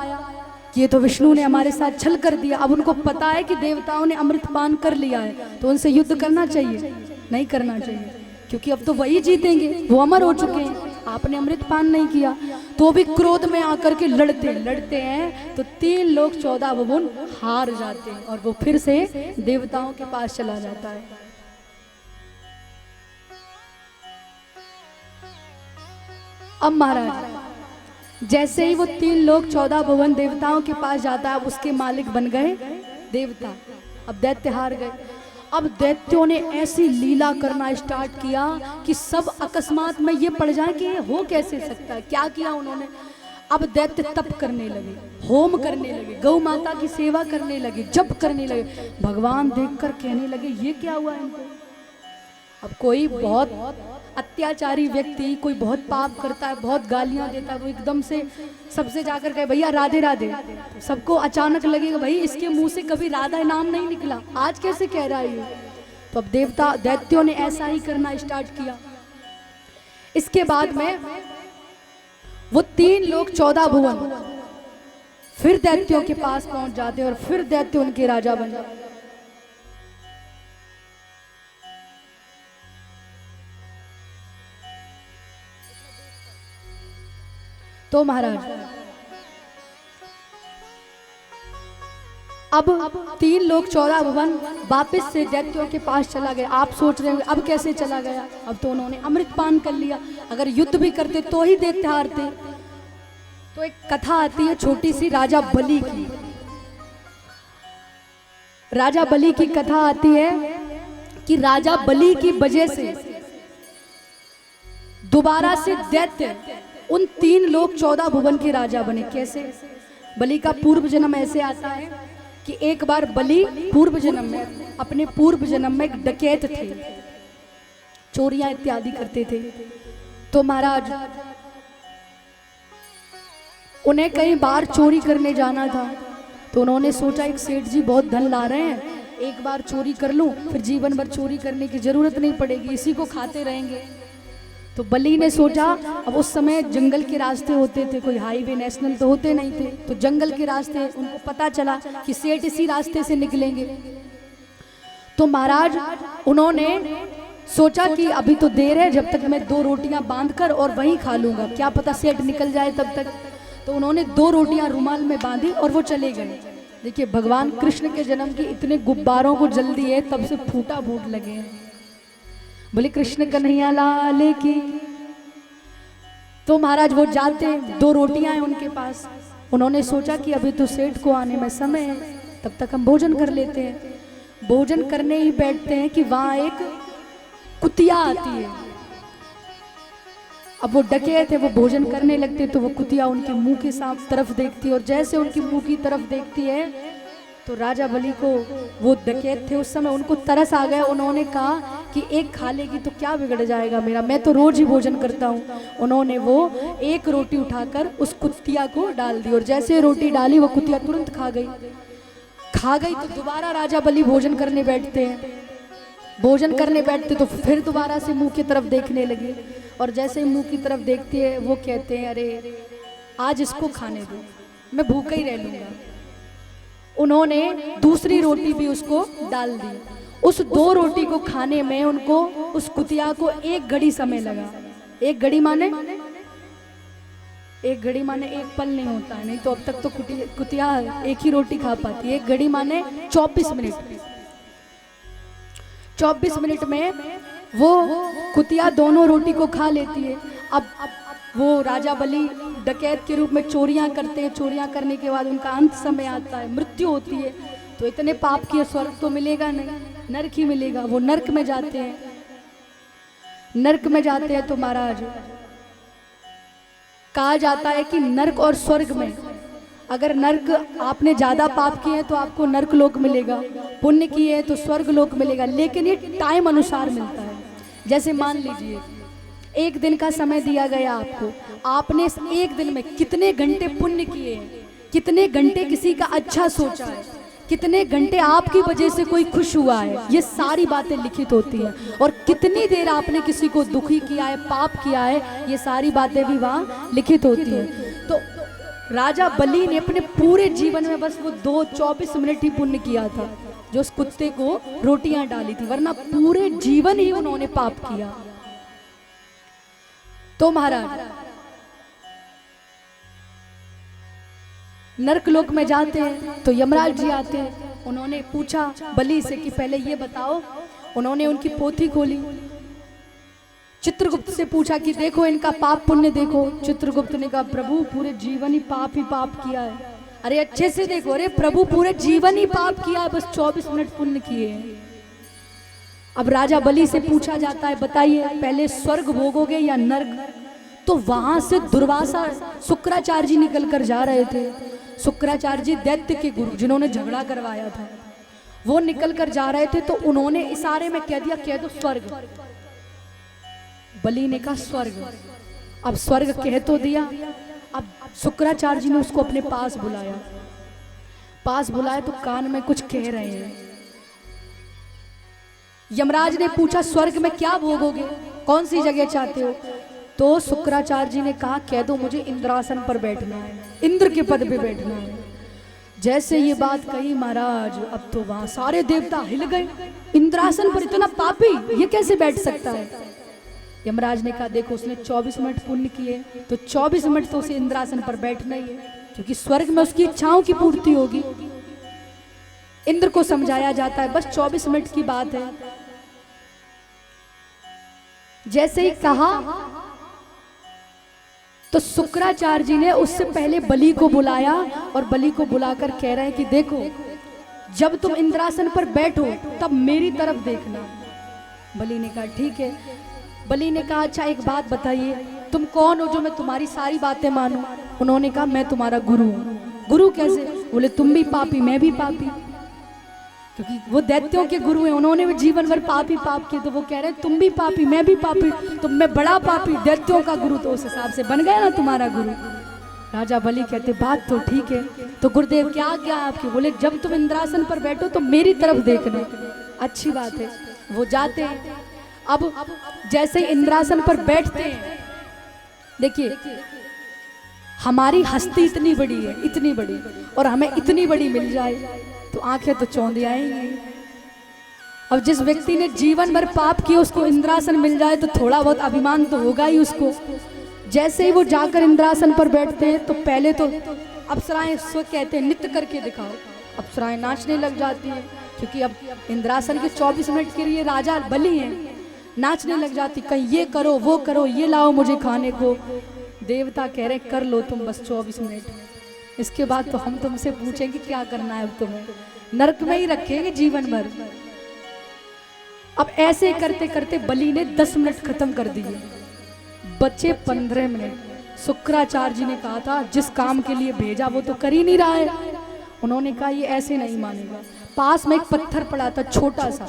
कि ये तो विष्णु ने हमारे साथ छल कर दिया। अब उनको पता है कि देवताओं ने अमृत पान कर लिया है, तो उनसे युद्ध करना चाहिए? नहीं करना चाहिए, क्योंकि अब तो वही जीतेंगे, वो अमर हो चुके हैं, आपने अमृत पान नहीं किया। तो भी क्रोध में आकर के लड़ते हैं, तो 3 लोग 14 भुवन हार जाते हैं और वो फिर से देवताओं के पास चला जाता है। अब महाराज जैसे ही वो 3 लोग 14 भुवन देवताओं के पास जाता है, अब उसके मालिक बन गए देवता। अब दैत्य हार गए। अब दैत्यों ने ऐसी लीला करना स्टार्ट किया कि सब अकस्मात में ये पड़ जाए कि ये हो कैसे सकता है। क्या किया उन्होंने? अब दैत्य तप करने लगे, होम करने लगे, गौ माता की सेवा करने लगे, जप करने लगे। भगवान देखकर कहने लगे ये क्या हुआ इनको। अब कोई बहुत अत्याचारी व्यक्ति, कोई बहुत पाप करता है, बहुत गालियां देता है, वो एकदम से सबसे जाकर कहे भैया राधे राधे, सबको अचानक लगेगा भाई इसके मुंह से कभी राधा नाम नहीं निकला, आज कैसे कह रहा है ये। तो अब दैत्यों ने ऐसा ही करना स्टार्ट किया। इसके बाद में वो 3 लोग 14 भुवन फिर दैत्यों के पास पहुंच जाते और फिर दैत्य उनके राजा बन जाते। तो महाराज अब 3 लोग 14 भुवन वापस से दैत्यों के पास चला गया। आप सोच रहे होंगे अब कैसे चला गया, अब तो उन्होंने अमृत पान कर लिया, अगर युद्ध भी करते तो ही दैत्य हारते। तो एक कथा आती है छोटी सी राजा बलि की। राजा बलि की कथा आती है कि राजा बलि की वजह से दोबारा से दैत्य उन 3 लोग 14 भुवन के राजा बने। कैसे? बलि का पूर्व जन्म ऐसे आता है कि एक बार बलि पूर्व जन्म में, अपने पूर्व जन्म में एक डकैत थे, चोरियां इत्यादि करते थे। तो महाराज उन्हें कई बार चोरी करने जाना था, तो उन्होंने सोचा एक सेठ जी बहुत धन ला रहे हैं, एक बार चोरी कर लूं, फिर जीवन भर चोरी करने की जरूरत नहीं पड़ेगी, इसी को खाते रहेंगे। तो बलि ने सोचा, अब उस समय जंगल के रास्ते होते थे, कोई हाईवे नेशनल तो होते नहीं थे, तो जंगल के रास्ते उनको पता चला कि सेठ इसी रास्ते से निकलेंगे। तो महाराज उन्होंने सोचा कि अभी तो देर है, जब तक मैं 2 रोटियां बांधकर और वहीं खा लूंगा, क्या पता सेठ निकल जाए तब तक। तो उन्होंने 2 रोटियां रुमाल में बांधी और वो चले गए। देखिए भगवान कृष्ण के जन्म के इतने गुब्बारों को जल्दी है, तब से फूटा फूट लगे हैं। बोले कृष्ण कन्हैया लाल की। तो महाराज वो जाते, 2 रोटियां हैं उनके पास, उन्होंने सोचा कि अभी तो सेठ को आने में समय है, तब तक हम भोजन कर लेते हैं। भोजन करने ही बैठते हैं कि वहां एक कुतिया आती है। अब वो डकैत थे, वो भोजन करने लगते, तो वो कुतिया उनके मुंह के तरफ देखती है, और जैसे उनके मुंह की तरफ देखती है तो राजा बलि को, वो डकैत थे उस समय, उनको तरस आ गया। उन्होंने कहा कि एक खा लेगी तो क्या बिगड़ जाएगा मेरा, मैं तो रोज ही भोजन करता हूँ। उन्होंने वो एक रोटी उठाकर उस कुतिया को डाल दी, और जैसे रोटी डाली वो कुतिया तुरंत खा गई। तो दोबारा राजा बलि भोजन करने बैठते हैं। भोजन करने बैठते तो फिर दोबारा से मुंह की तरफ देखने लगे, और जैसे ही मुंह की तरफ देखती है वो कहते हैं अरे आज इसको खाने दो, मैं भूखा ही रह लूंगा। उन्होंने दूसरी रोटी भी उसको डाल दी। उस 2 रोटी को खाने में उनको, उस कुतिया को 1 घड़ी समय लगा। 1 घड़ी माने 1 घड़ी माने 1 पल नहीं होता है, नहीं तो अब तक तो कुतिया 1 ही रोटी खा पाती है। 1 घड़ी माने 24 मिनट। 24 मिनट में वो कुतिया दोनों रोटी को खा लेती है। अब वो राजा बलि डकैत के रूप में चोरियां करते हैं, चोरियां करने के बाद उनका अंत समय आता है, मृत्यु होती है। तो इतने पाप किए स्वर्ग तो मिलेगा नहीं, नरक ही मिलेगा। वो नरक में जाते हैं। नरक में जाते हैं तो महाराज कहा जाता है कि नरक और स्वर्ग में, अगर नरक आपने ज्यादा पाप किए हैं तो आपको नरक लोक मिलेगा, पुण्य किए हैं तो स्वर्ग लोक मिलेगा, लेकिन ये टाइम अनुसार मिलता है। जैसे मान लीजिए 1 दिन का समय दिया गया आपको, आपने इस 1 दिन में कितने घंटे पुण्य किए हैं, कितने घंटे किसी का अच्छा सोचा है, कितने घंटे आपकी वजह से कोई खुश हुआ है, ये सारी बातें लिखित होती हैं। और कितनी देर आपने किसी को दुखी किया है, पाप किया है, ये सारी बातें भी वहाँ लिखित होती हैं। तो राजा बलि ने अपने पूरे जीवन में बस वो 24 मिनट ही पुण्य किया था, जो उस कुत्ते को रोटियां डाली थी, वरना पूरे जीवन ही उन्होंने पाप किया। तो महाराज नरकलोक में जाते हैं तो यमराज जी आते हैं। उन्होंने पूछा बलि से कि पहले ये बताओ, उन्होंने उनकी पोथी खोली, चित्रगुप्त से पूछा कि देखो इनका पाप पुण्य देखो। चित्रगुप्त ने कहा प्रभु पूरे जीवन ही पाप किया है। अरे अच्छे से देखो, अरे प्रभु पूरे जीवन ही पाप किया है, बस 24 मिनट पुण्य किए हैं। अब राजा बलि से पूछा जाता है बताइए पहले स्वर्ग भोगोगे या नर्क? तो वहां से दुर्वासा शुक्राचार्य जी निकल कर जा रहे थे। शुक्राचार्य जी दैत्य के गुरु जिन्होंने झगड़ा करवाया था, वो निकल कर जा रहे थे। तो उन्होंने इशारे में कह दिया कह दो स्वर्ग। बलि ने कहा स्वर्ग। अब स्वर्ग कह तो दिया। अब शुक्राचार्य जी ने उसको अपने पास बुलाया तो कान में कुछ कह रहे हैं। यमराज ने पूछा स्वर्ग में क्या भोगोगे, कौन सी जगह चाहते हो? तो शुक्राचार्य जी ने कहा कह दो मुझे इंद्रासन पर बैठना है, इंद्र के पद पे बैठना है। जैसे ये बात कही महाराज, अब तो वहां सारे देवता हिल गए। इंद्रासन पर इतना पापी ये कैसे बैठ सकता है? यमराज ने कहा देखो उसने 24 मिनट पुण्य किए, तो 24 मिनट तो उसे इंद्रासन पर बैठना ही है, क्योंकि स्वर्ग में उसकी इच्छाओं की पूर्ति होगी। इंद्र को समझाया जाता है बस 24 मिनट की बात है। जैसे ही कहा तो शुक्राचार्य जी ने उससे पहले बलि को बुलाया और बलि को बुलाकर कह रहे हैं कि देखो जब तुम इंद्रासन पर बैठो तब मेरी तरफ देखना। बलि ने कहा ठीक है। बलि ने कहा अच्छा एक बात बताइए, तुम कौन हो जो मैं तुम्हारी सारी बातें मानूं? उन्होंने कहा मैं तुम्हारा गुरु हूं। गुरु कैसे? बोले तुम भी पापी मैं भी पापी, क्योंकि वो दैत्यों के गुरु हैं, उन्होंने भी जीवन भर पाप किए। तो वो कह रहे तुम भी पापी मैं भी पापी, तो मैं बड़ा पापी दैत्यों का गुरु, तो उस हिसाब से बन गया ना तुम्हारा गुरु। राजा बलि कहते बात तो ठीक है, तो गुरुदेव क्या आज्ञा आपकी? बोले जब तुम इंद्रासन पर बैठो तो मेरी तरफ देखना। अच्छी बात है। वो जाते हैं। अब जैसे ही इंद्रासन पर बैठते हैं, देखिए हमारी हस्ती इतनी बड़ी है, इतनी बड़ी, और हमें इतनी बड़ी मिल जाए तो आंखें तो चौंधी आएंगी। अब जिस व्यक्ति ने जीवन भर पाप किया उसको इंद्रासन मिल जाए तो थोड़ा बहुत अभिमान तो होगा ही उसको। जैसे ही वो जाकर इंद्रासन पर बैठते हैं तो पहले तो अप्सराएं सो कहते हैं नृत्य करके दिखाओ। अप्सराएं नाचने लग जाती हैं, क्योंकि अब इंद्रासन के 24 मिनट के लिए राजा बलि हैं, नाचने लग जाती, कहीं ये करो वो करो, ये लाओ मुझे खाने को। देवता कह रहे कर लो तुम बस 24 मिनट, इसके बाद तो हम तुमसे पूछेंगे क्या करना है, अब तुम्हें नरक में ही रखेंगे जीवन भर। अब ऐसे करते करते बलि ने 10 मिनट खत्म कर दिए, बचे 15 मिनट। शुक्राचार्य जी ने कहा था जिस काम के लिए भेजा वो तो कर ही नहीं रहा है। उन्होंने कहा ये ऐसे नहीं मानेगा। पास में एक पत्थर पड़ा था छोटा सा,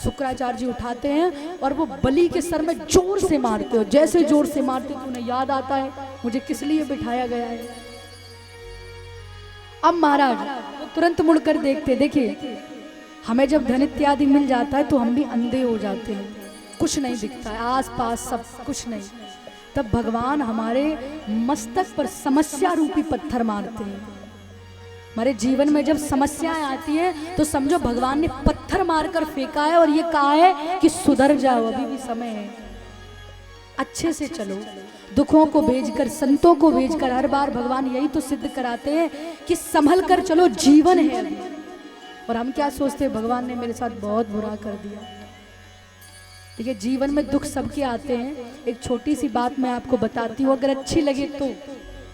शुक्राचार्य जी उठाते हैं और वो बलि के सर में जोर से मारते हो। जैसे जोर से मारते तो उन्हें याद आता है मुझे किस लिए बिठाया गया है। अब महाराज वो तुरंत मुड़कर देखते, देखिए हमें जब धन इत्यादि मिल जाता है तो हम भी अंधे हो जाते हैं, कुछ नहीं दिखता है आस पास, सब कुछ नहीं। तब भगवान हमारे मस्तक पर समस्या रूपी पत्थर मारते हैं। हमारे जीवन में जब समस्याएं आती हैं तो समझो भगवान ने पत्थर मारकर फेंका है और ये कहा है कि सुधर जाओ, अभी भी समय है, अच्छे से चलो। दुखों को भेजकर, संतों को भेजकर हर बार भगवान यही तो सिद्ध कराते हैं कि संभल कर चलो, जीवन है अभी। और हम क्या सोचते हैं भगवान ने मेरे साथ बहुत बुरा कर दिया। देखिए जीवन में दुख सबके आते हैं। एक छोटी सी बात मैं आपको बताती हूँ, अगर अच्छी लगे तो।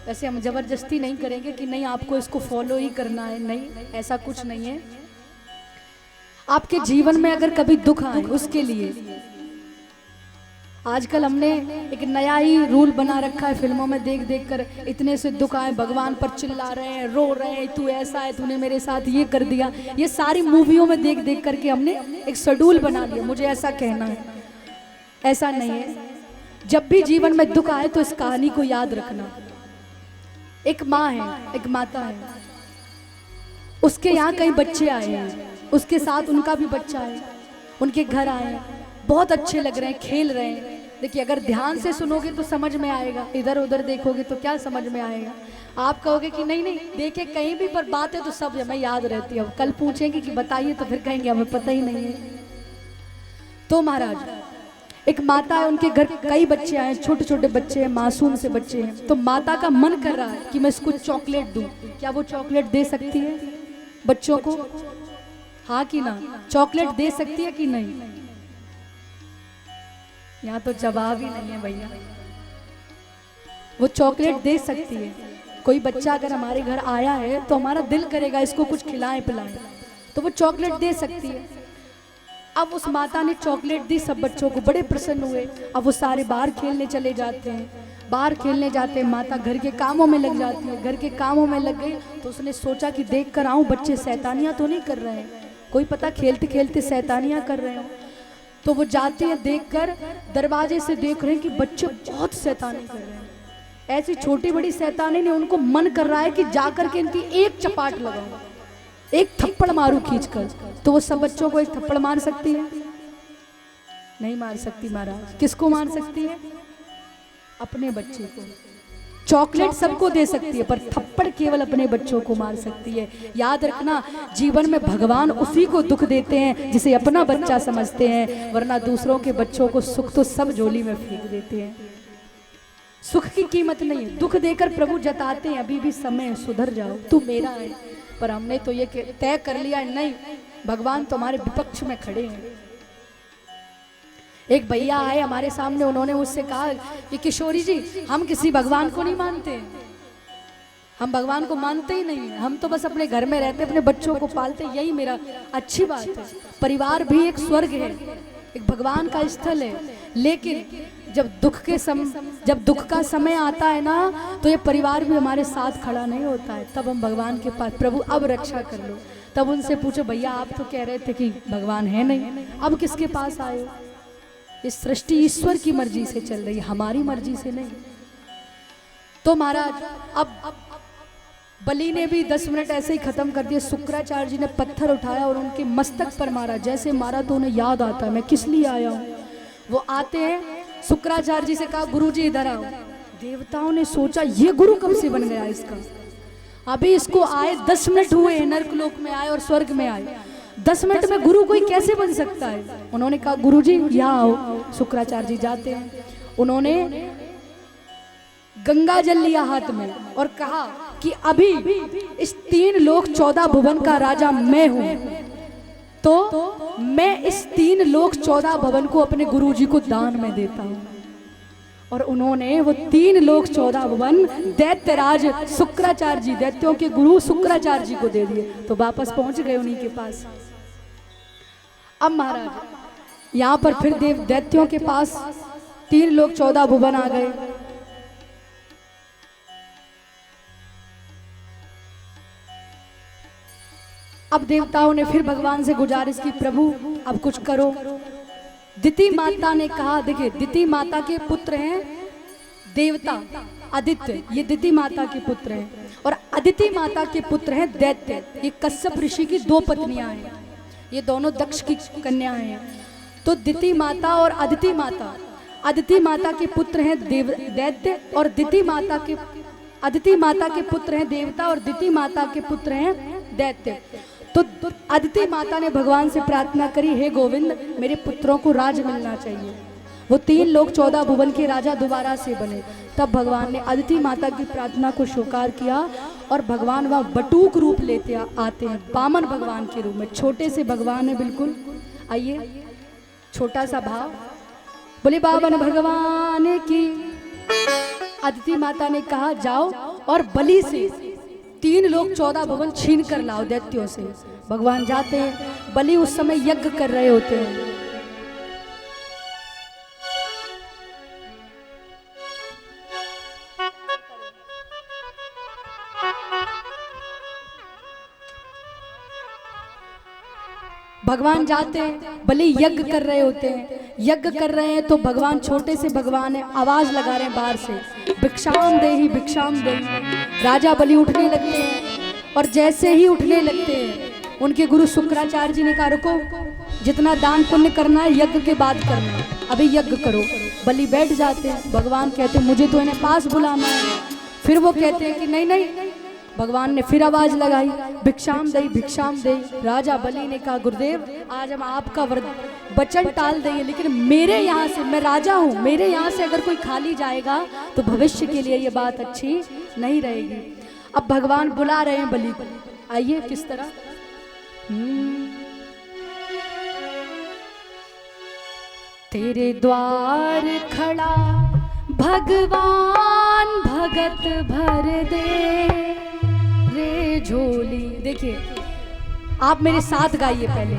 वैसे हम जबरदस्ती नहीं करेंगे कि नहीं आपको इसको फॉलो ही करना है, नहीं, ऐसा कुछ नहीं है। आपके जीवन में अगर कभी दुख आए उसके लिए आजकल हमने एक नया ही रूल बना रखा है, फिल्मों में देख देख कर इतने से दुख आए भगवान पर चिल्ला रहे हैं, रो रहे हैं, तू ऐसा है, तूने मेरे साथ ये कर दिया। ये सारी मूवियों में देख देख करके हमने एक शेड्यूल बना लिया, मुझे ऐसा कहना है। ऐसा नहीं है। जब भी जीवन में दुख आए तो इस कहानी को याद रखना। एक माँ है, एक माता है, उसके यहाँ कई बच्चे आए हैं, उसके साथ उनका भी बच्चा है, उनके घर आए, बहुत अच्छे लग रहे हैं, खेल रहे हैं। देखिए अगर ध्यान से सुनोगे तो समझ में आएगा, इधर उधर देखोगे तो क्या समझ में आएगा। आप कहोगे कि नहीं नहीं देखे कहीं भी पर बात है तो सब हमें याद रहती है, कल पूछेंगे कि बताइए तो फिर कहेंगे हमें पता ही नहीं है। तो महाराज एक माता है, उनके घर कई बच्चे आए, छोटे छोटे बच्चे हैं, मासूम से बच्चे हैं। तो माता का मन कर रहा है कि मैं इसको चॉकलेट दूं। क्या वो चॉकलेट दे सकती है बच्चों को? हाँ कि ना? चॉकलेट दे सकती है कि नहीं? यहाँ तो जवाब ही नहीं है भैया। वो चॉकलेट दे सकती है। कोई बच्चा अगर हमारे घर आया है तो हमारा दिल करेगा इसको कुछ खिलाएं पिलाएं, तो वो चॉकलेट दे सकती है। अब उस माता ने चॉकलेट दी, सब बच्चों को बड़े प्रसन्न हुए। अब वो सारे बाहर खेलने चले जाते हैं, बाहर खेलने जाते हैं, माता घर के कामों में लग जाती है। घर के कामों में लग गई तो उसने सोचा कि देख कर आऊं बच्चे शैतानियां तो नहीं कर रहे हैं, कोई पता खेलते खेलते शैतानियां कर रहे हो। तो वो जाते हैं, देखकर दरवाजे से देख रहे हैं कि बच्चे बहुत शैतानी कर रहे हैं। ऐसी छोटी बड़ी शैतानी ने उनको मन कर रहा है कि जाकर के इनकी एक चपाट लगाऊं, एक थप्पड़ मारू खींचकर। तो वो सब बच्चों को एक थप्पड़ मार सकती है? नहीं मार सकती महाराज। किसको मार सकती है? अपने बच्चे को। चॉकलेट सबको दे सकती है पर थप्पड़ केवल अपने बच्चों को मार सकती है। याद रखना, जीवन में भगवान उसी को दुख देते हैं जिसे अपना बच्चा समझते हैं, वरना दूसरों के बच्चों को सुख तो सब झोली में फेंक देते हैं। सुख की कीमत नहीं है, दुख देकर प्रभु जताते हैं अभी भी समय सुधर जाओ, तू मेरा है। पर हमने तो ये तय कर लिया नहीं, भगवान तुम्हारे विपक्ष में खड़े हैं। एक भैया आए हमारे सामने, उन्होंने मुझसे कहा कि किशोरी जी हम किसी भगवान को नहीं मानते, हम भगवान को मानते ही नहीं, हम तो बस अपने घर में रहते, अपने बच्चों को पालते, यही मेरा। अच्छी बात है, परिवार भी एक स्वर्ग है, एक भगवान का स्थल है। लेकिन जब दुख का समय आता है ना, तो ये परिवार भी हमारे साथ खड़ा नहीं होता है। तब हम भगवान के पास, प्रभु अब रक्षा कर लो। तब उनसे पूछो, भैया आप तो कह रहे थे कि भगवान है नहीं, अब किसके पास आए? इस सृष्टि ईश्वर की मर्जी से चल रही है, हमारी मर्जी से नहीं। तो महाराज अब बलि ने भी 10 मिनट ऐसे ही खत्म कर दिए। शुक्राचार्य जी ने पत्थर उठाया और उनके मस्तक पर मारा। जैसे मारा तो उन्हें याद आता है मैं किस लिए आया हूँ। वो आते हैं, शुक्राचार्य जी से कहा गुरु जी इधर आओ। देवताओं ने सोचा ये गुरु कब से बन गया इसका, अभी इसको आए 10 मिनट हुए, नरकलोक में आए और स्वर्ग में आए, 10 मिनट में गुरु कोई कैसे बन सकता है। उन्होंने कहा गुरु जी यहाँ आओ। शुक्राचार्य जी जाते हैं, उन्होंने गंगा जल लिया हाथ में और कहा कि अभी इस 3 लोक 14 भुवन का राजा मैं हूं, तो मैं इस 3 लोक 14 भवन को अपने गुरु जी को दान में देता हूं। और उन्होंने वो 3 लोक 14 भवन दैत्यराज शुक्राचार्य जी, दैत्यों के गुरु शुक्राचार्य जी को दे दिए। तो वापस पहुंच गए उन्हीं के पास। अब महाराज यहाँ पर फिर दैत्यों के पास 3 लोक 14 भुवन आ गए। अब देवताओं ने फिर भगवान से गुजारिश की, प्रभु अब कुछ करो। दिति माता ने कहा, देखिए दिति माता के पुत्र हैं देवता आदित्य, ये दिति माता के पुत्र हैं, और अदिति माता के पुत्र हैं दैत्य। ये कश्यप ऋषि की 2 पत्नियां हैं, ये दोनों दक्ष की कन्याएं हैं। तो दिति माता और अदिति माता के पुत्र हैं दैत्य, और अदिति माता के पुत्र हैं देवता, और दिति माता के पुत्र हैं दैत्य। तो अदिति माता ने भगवान से प्रार्थना करी, हे गोविंद मेरे पुत्रों को राज मिलना चाहिए। वो 3 लोक 14 भुवन के राजा दोबारा से बने। तब भगवान ने अदिति माता की प्रार्थना को स्वीकार किया और भगवान वह बटुक रूप लेते आते हैं, वामन भगवान के रूप में। छोटे से भगवान है बिल्कुल। आइए छोटा सा भाव, बोले वामन भगवान की। अदिति माता ने कहा जाओ और बलि से 3 लोक 14 भवन छीन कर लाओ दैत्यों से। भगवान जाते हैं, बलि उस समय यज्ञ कर रहे होते हैं। भगवान जाते हैं, बलि यज्ञ कर रहे होते हैं। यज्ञ कर रहे हैं तो भगवान, छोटे से भगवान है, आवाज लगा रहे हैं बाहर से, भिक्षाम देहि भिक्षाम देहि। राजा बलि उठने लगते हैं, और जैसे ही उठने लगते हैं उनके गुरु शुक्राचार्य जी ने कहा रुको, जितना दान पुण्य करना है यज्ञ के बाद करना, अभी यज्ञ करो। बलि बैठ जाते हैं। भगवान कहते हैं मुझे तो इन्हें पास बुलाना है। फिर वो कहते हैं कि नहीं नहीं। भगवान ने फिर आवाज लगाई, भिक्षाम दई भिक्षाम दई। राजा बलि ने कहा गुरुदेव आज हम आपका वचन टाल देंगे, लेकिन मेरे यहाँ से, मैं राजा हूँ, मेरे यहाँ से अगर कोई खाली जाएगा तो भविष्य के लिए ये बात अच्छी नहीं रहेगी। अब भगवान बुला रहे हैं बलि को। आइए किस तरह। तेरे द्वार खड़ा भगवान भगत भर दे रे झोली। देखिए आप मेरे साथ गाइए, पहले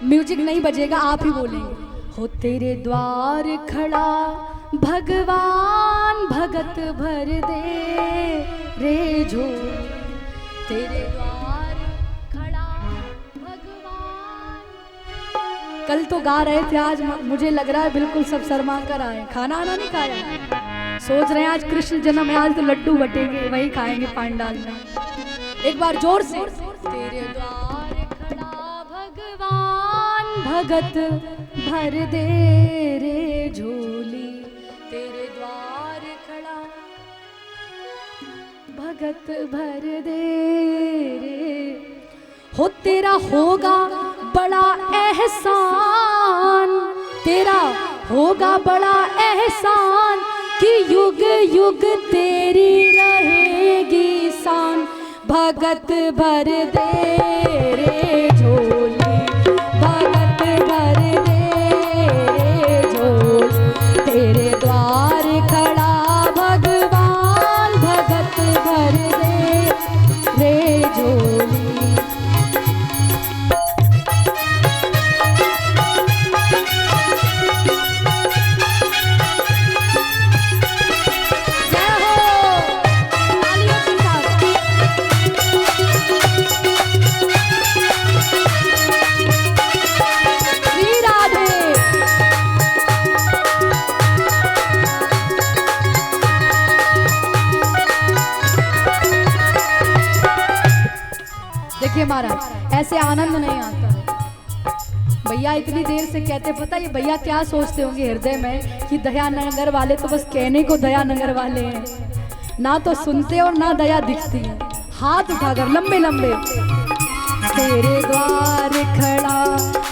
म्यूजिक नहीं बजेगा, आप ही बोलेंगे। हो तेरे द्वार खड़ा भगवान भगत भर दे रे झोली। तेरे द्वार खड़ा भगवान। कल तो गा रहे थे, आज मुझे लग रहा है बिल्कुल सब शर्मा कर आए। खाना आना नहीं खाया, सोच रहे हैं आज कृष्ण जन्म है, आज तो लड्डू बटेंगे, वही खाएंगे पांडाल में। एक बार जोर से। तेरे द्वार खड़ा भगवान भगत भर दे रे झोली। तेरे द्वार खड़ा भगत भर दे रे। हो तेरा होगा बड़ा एहसान, तेरा होगा बड़ा एहसान कि युग युग तेरी रहेगी शान। भगत भर दे रे झोली, भगत भर दे रे झोली। तेरे द्वार खड़ा भगवान भगत भर दे रे झोली। देखिए महाराज ऐसे आनंद नहीं आता है। भैया इतनी देर से कहते, पता ये भैया क्या सोचते होंगे हृदय में कि दयानगर वाले तो बस कहने को दयानगर वाले हैं, ना तो सुनते और ना दया दिखती है। हाथ उठाकर लंबे लंबे। तेरे द्वार खड़ा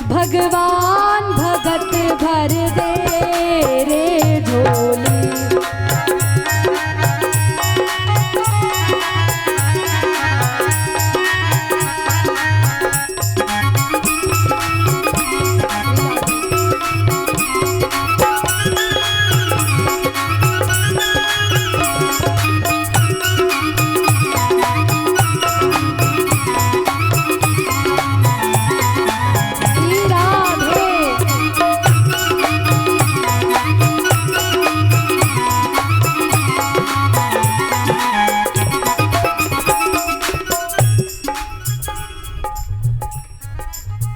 भगवान भगत भर दे रे झोली।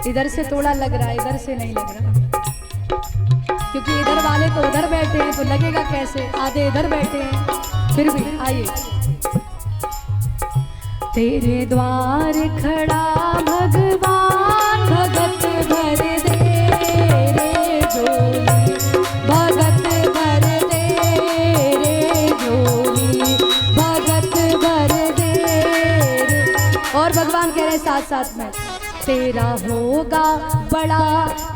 इधर से थोड़ा लग रहा है, इधर से नहीं लग रहा, क्योंकि इधर वाले तो उधर बैठे हैं तो लगेगा कैसे, आधे इधर बैठे हैं। फिर भी आइए। तेरे द्वार खड़ा भगवान भगत भर दे रे झोली। भगत भर दे रे झोली। भगत भर दे रे। और भगवान कह रहे साथ साथ में, तेरा होगा बड़ा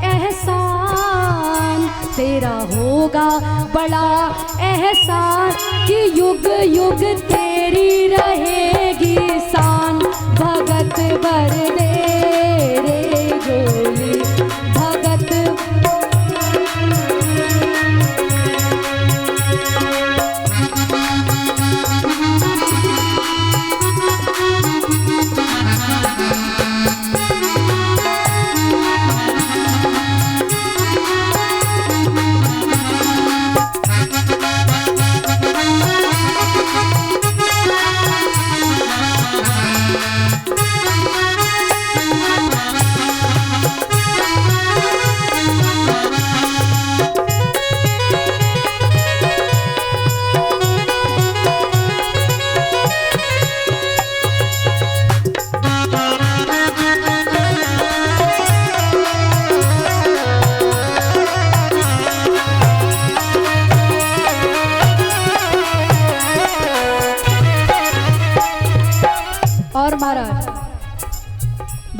एहसान, तेरा होगा बड़ा एहसान कि युग युग तेरी रहेगी शान। भगत भर दे रे झोली। भगत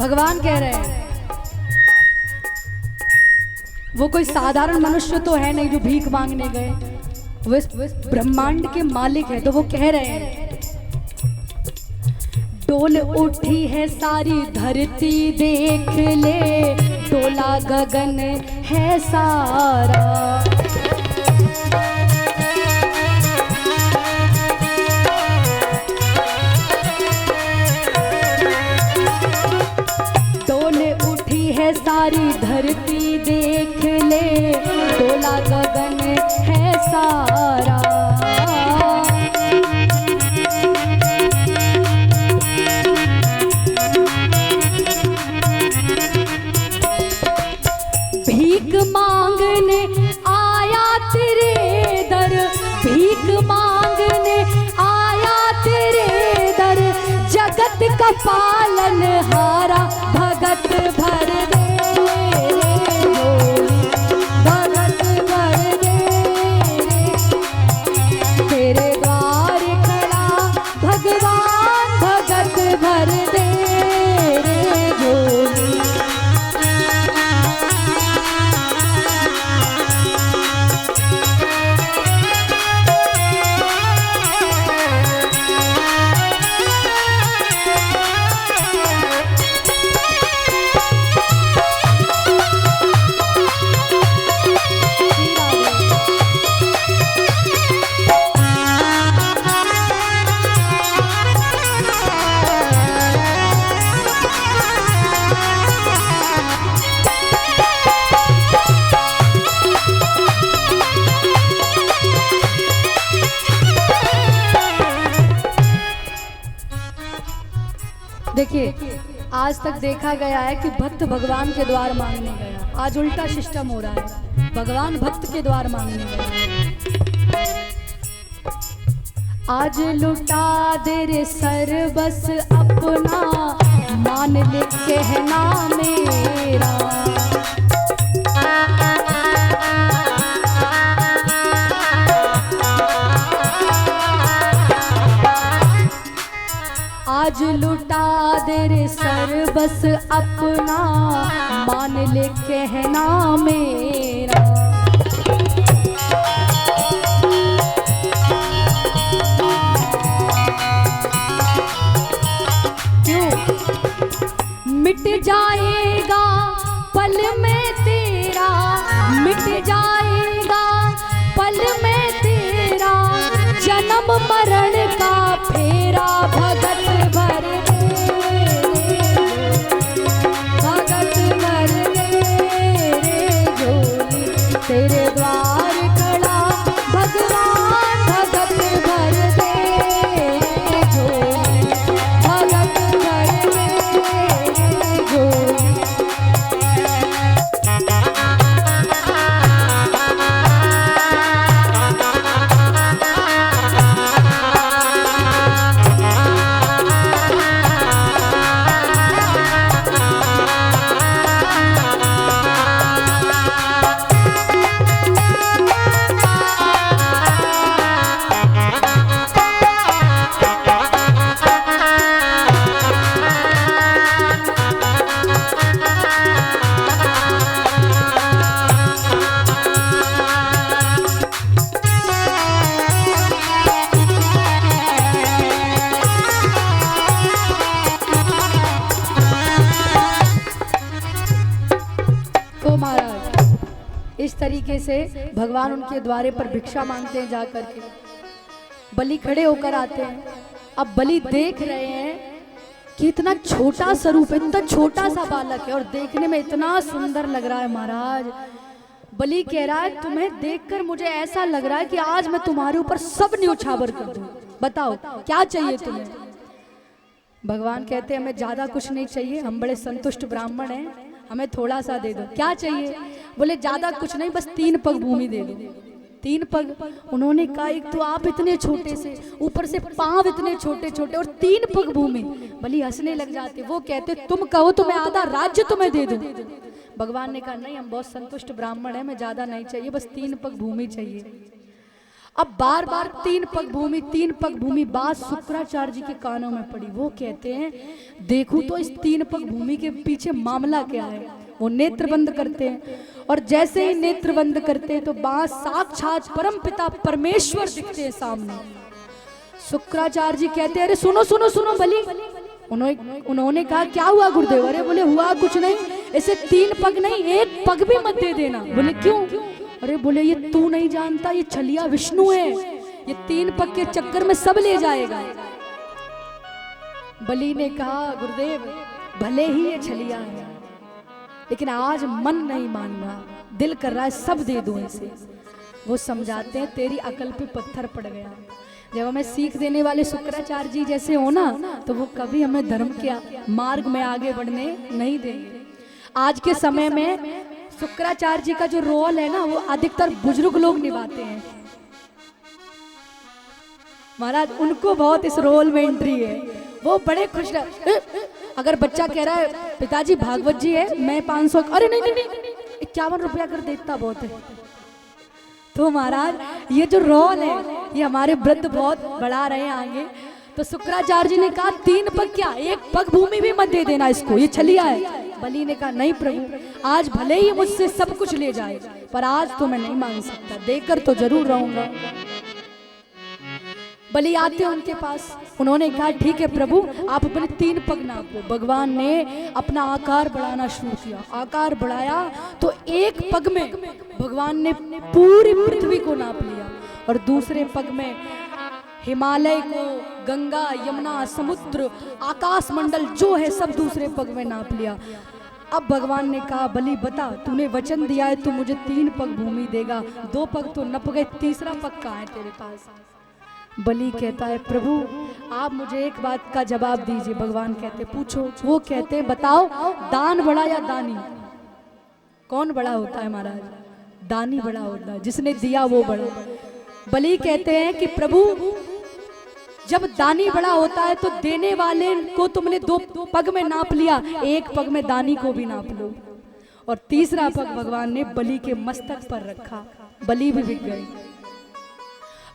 भगवान कह रहे हैं वो कोई साधारण मनुष्य तो है नहीं जो भीख मांगने गए, वे ब्रह्मांड के मालिक है। तो वो कह रहे हैं डोल उठी है सारी धरती देख ले, डोला गगन है सारा। डोल उठी है सारी धरती देख ले, डोला गगन है सारा। भीख मांगने आया तेरे दर, भीख मांगने आया तेरे दर, जगत का पालन हारा भगत भर दे रे झोली, भगत भर दे रे। तेरे द्वार खड़ा भगवान भगत भर दे रे झोली। देखिए आज तक देखा गया है कि भक्त भगवान के द्वार मांगने गया, आज उल्टा सिस्टम हो रहा है, भगवान भक्त के द्वार मांगने गया। आज लुटा दे रे सर्वस अपना, मान ले कहना मेरा। आज लुटा दे रे सर्वस अपना, मान ले कहना मेरा। क्यों मिट जाएगा पल में तेरा, मिट जाएगा पल में तेरा, जन्म मरण का फेरा भगत भर दे, भगत भर दे रे झोली। तेरे द्वार खड़ा भगवान भगत भर दे रे झोली, भगत भर दे रे झोली। इस तरीके से भगवान उनके द्वारे पर भिक्षा मांगते हैं जाकर के, बलि खड़े होकर आते हैं। अब बलि देख रहे हैं कि इतना छोटा स्वरूप है, इतना छोटा सा बालक है और देखने में इतना सुंदर लग रहा है। महाराज बलि कह रहा है तुम्हें देखकर मुझे ऐसा लग रहा है कि आज मैं तुम्हारे ऊपर सब न्योछावर कर दूं, बताओ क्या चाहिए तुम्हें। भगवान कहते हैं हमें ज्यादा कुछ नहीं चाहिए, हम बड़े संतुष्ट ब्राह्मण हैं, हमें थोड़ा सा दे दो। क्या चाहिए? बोले ज्यादा कुछ नहीं, बस 3 पग भूमि दे दो। 3 पग। उन्होंने कहा एक तो आप इतने छोटे से, ऊपर से पांव इतने छोटे छोटे और 3 पग भूमि। बलि हंसने लग जाते, वो कहते तुम कहो तो मैं आधा राज्य तुम्हें दे दूं। भगवान ने कहा नहीं, हम बहुत संतुष्ट ब्राह्मण हैं, मैं ज्यादा नहीं चाहिए, बस 3 पग भूमि चाहिए। अब बार बार तीन पग भूमि बात शुक्राचार्य जी के कानों में पड़ी। वो कहते हैं देखूं तो इस तीन पग भूमि के पीछे मामला क्या है। वो नेत्र बंद करते हैं और जैसे ही नेत्र बंद करते हैं तो बात साक्षात परम पिता परमेश्वर दिखते हैं सामने। शुक्राचार्य जी कहते हैं अरे सुनो सुनो सुनो बलि। उन्होंने कहा क्या हुआ गुरुदेव? अरे बोले हुआ कुछ नहीं, ऐसे तीन पग नहीं एक पग भी मत दे देना। बोले क्यों? अरे बोले ये तू नहीं जानता, ये छलिया विष्णु है, ये तीन पग के चक्कर में सब ले जाएगा। बलि ने कहा गुरुदेव भले ही ये छलिया है लेकिन आज मन नहीं मान रहा, दिल कर रहा है सब दे दूं इसे। वो समझाते हैं तेरी अकल पे पत्थर पड़ गया। जब हमें सीख देने वाले शुक्राचार्य जी जैसे हो ना तो वो कभी हमें धर्म के मार्ग में आगे बढ़ने नहीं देंगे। आज के समय में शुक्राचार्य जी का जो रोल है ना वो अधिकतर बुजुर्ग लोग निभाते हैं महाराज, उनको बहुत इस रोल में एंट्री है। वो बड़े खुश अगर बच्चा कह रहा है पिताजी भागवत जी है मैं 500, अरे नहीं नहीं नहीं 51 रुपया कर देता बहुत है। तो महाराज ये जो रोल है ये हमारे वृद्ध बहुत बढ़ा रहे हैं आगे। तो शुक्राचार्य जी ने कहा तीन पग क्या एक पग भूमि भी मत दे देना इसको, ये छलिया है। बलि ने कहा नहीं प्रभु आज भले ही मुझसे सब कुछ ले जाए पर आज तो मैं नहीं मांग सकता, देकर तो जरूर रहूंगा। बलि आते हैं उनके पास, उन्होंने कहा ठीक है प्रभु आप अपने तीन पग नापो। भगवान ने अपना आकार बढ़ाना शुरू किया, आकार बढ़ाया तो एक पग में भगवान ने पूरी पृथ्वी को नाप लिया और दूसरे पग में हिमालय को, गंगा यमुना समुद्र आकाश मंडल जो है सब दूसरे पग में नाप लिया। अब भगवान ने कहा बलि बता तूने वचन दिया है तू मुझे तीन पग भूमि देगा, दो पग तो नप गए, तीसरा पग कहाँ है तेरे पास? बलि कहता है प्रभु आप मुझे एक बात का जवाब दीजिए। भगवान कहते पूछो। वो कहते हैं बताओ दान बड़ा या दानी? कौन बड़ा होता है महाराज? दानी बड़ा होता है, जिसने दिया वो बड़ा। बलि कहते हैं कि प्रभु जब दानी बड़ा होता है तो देने वाले को तुमने दो पग में नाप लिया, एक पग में दानी को भी नाप लो। और तीसरा पग भगवान ने बलि के मस्तक पर रखा, बलि भी बिक गई।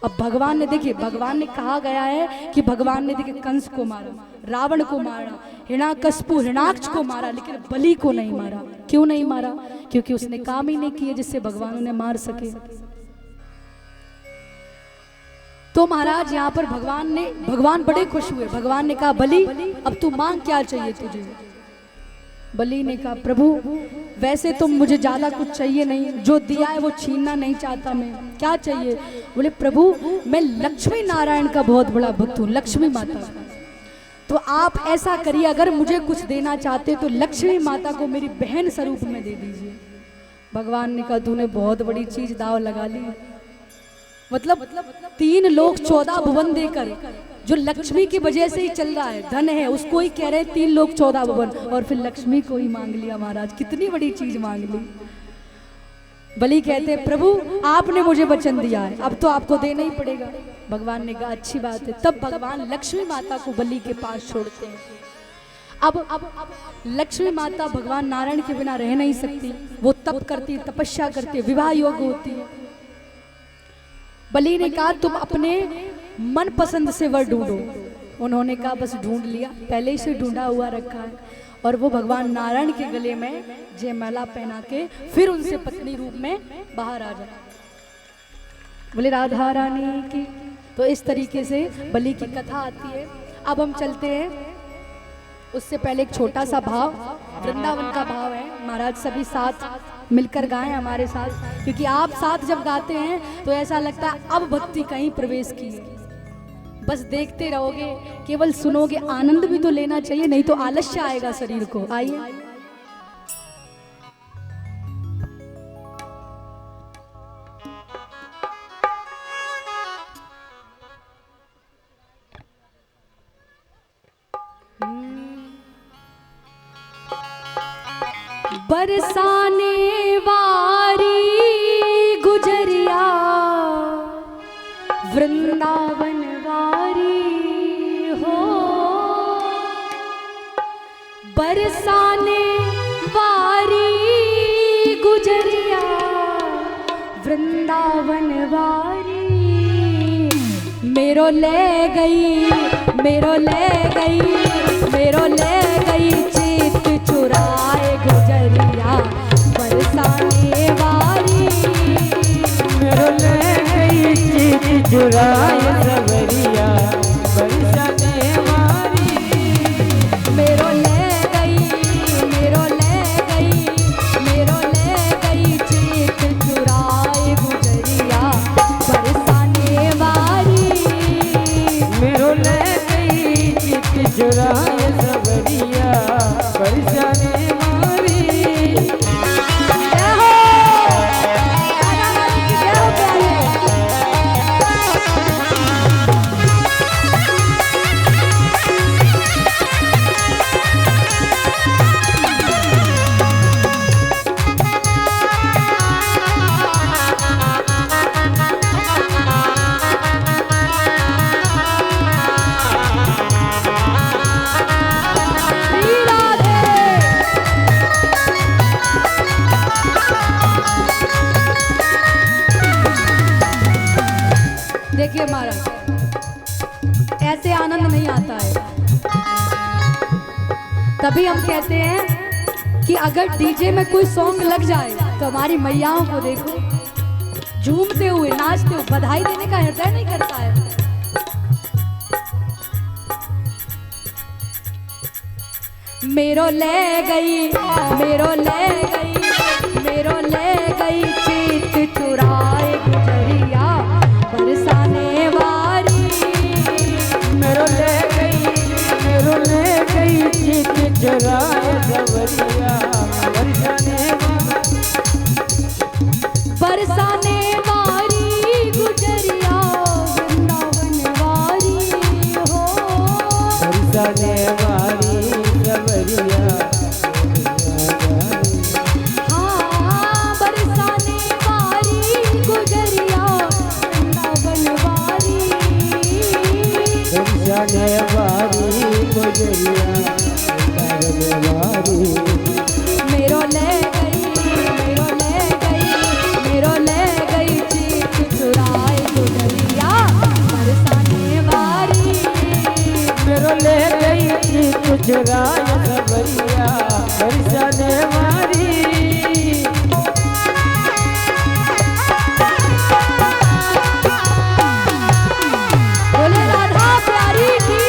अब भगवान ने देखिए भगवान ने कहा गया है कि भगवान ने देखिए कंस को मारा, रावण को मारा, हिरण्याकश्यप हिरण्याक्ष को मारा लेकिन बलि को नहीं मारा। क्यों नहीं मारा? क्योंकि उसने काम ही नहीं किए जिससे भगवान उन्हें मार सके। तो महाराज यहाँ पर भगवान बड़े खुश हुए। भगवान ने कहा बलि अब तू मांग क्या चाहिए तुझे? बलि ने कहा प्रभु वैसे तो मुझे ज्यादा कुछ चाहिए नहीं, जो दिया है वो छीनना नहीं चाहता मैं, क्या चाहिए? बोले प्रभु मैं लक्ष्मी नारायण का बहुत बड़ा भक्त हूँ, लक्ष्मी माता। तो आप ऐसा करिए अगर मुझे कुछ देना चाहते तो लक्ष्मी माता को मेरी बहन स्वरूप में दे दीजिए। भगवान ने कहा तूने बहुत बड़ी चीज दाव लगा ली। मतलब 3 लोग 14 भुवन देकर जो लक्ष्मी की वजह से ही चल रहा है, धन है उसको ही कह रहे 3 लोग 14 भुवन और फिर लक्ष्मी को ही मांग लिया। महाराज कितनी बड़ी चीज मांग ली। बलि कहते प्रभु आपने मुझे वचन दिया है अब तो आपको देना ही पड़ेगा। भगवान ने कहा अच्छी बात है। तब भगवान लक्ष्मी माता को बलि के पास छोड़ते हैं। अब लक्ष्मी माता भगवान नारायण के बिना रह नहीं सकती, वो तप करती, तपस्या करती, विवाह योग्य होती है। बलि ने कहा तुम अपने मन पसंद से वर ढूंढो। उन्होंने कहा बस ढूंढ लिया, पहले ही से ढूंढा हुआ रखा है। और वो भगवान नारायण के गले में जयमाला पहना के फिर उनसे पत्नी रूप में बाहर आ जाए। बोले राधा रानी की। तो इस तरीके से बलि की कथा आती है। अब हम चलते हैं, उससे पहले एक छोटा सा भाव, वृंदावन का भाव है। महाराज सभी साथ मिलकर गाएं हमारे साथ, क्योंकि आप साथ जब गाते हैं तो ऐसा लगता है अब भक्ति कहीं प्रवेश की है। बस देखते रहोगे, केवल सुनोगे, आनंद भी तो लेना चाहिए, नहीं तो आलस्य आएगा शरीर को। आइए बरसाने वारी गुजरिया वृंदावन वारी हो, बरसाने वारी गुजरिया वृंदावन वारी मेरो ले गई, मेरो ले गई, मेरो ले गई चित चुराए गुजरिया बरसाने वाली। मेरो ले गई चित चुराए सवरिया बरसाने वाली। मेरो ले गई, मेरो ले गई, मेरो ले गई चित चुराए गुजरिया बरसाने वाली। मेरो ले गई चित चुराए सवरिया बरसाने वाली। जय हो, राधा रानी की जय हो प्यारे। श्री राधे। देखिए महाराज, ऐसे आनंद नहीं आता है। तभी हम कहते हैं कि अगर डीजे में कोई सॉन्ग लग जाए तो हमारी मैयाओं को देखो झूमते हुए नाचते हुए, बधाई देने का हृदय नहीं करता है। मेरो ले गई, मेरो ले गई, मेरो ले गई चित चुराए गुजरिया बरसाने वाली। मेरो ले गई, मेरो ले गई चित चुराए सवरिया बरसाने वाली। बरसाने वाली गुजरिया वृंदावन वाली हो। बरसाने वाली सवरिया हाँ, बरसाने वाली गुजरिया वृंदावन वाली। बरसाने वाली गुजरिया बरसाने वाली। मेरो ले गई, मेरो ले गई, मेरो ले गई चित चुराए गुजरिया बरसाने वाली। मेरो ले गई चित चुराए सवरिया बरसाने वाली। बोले राधा प्यारी की।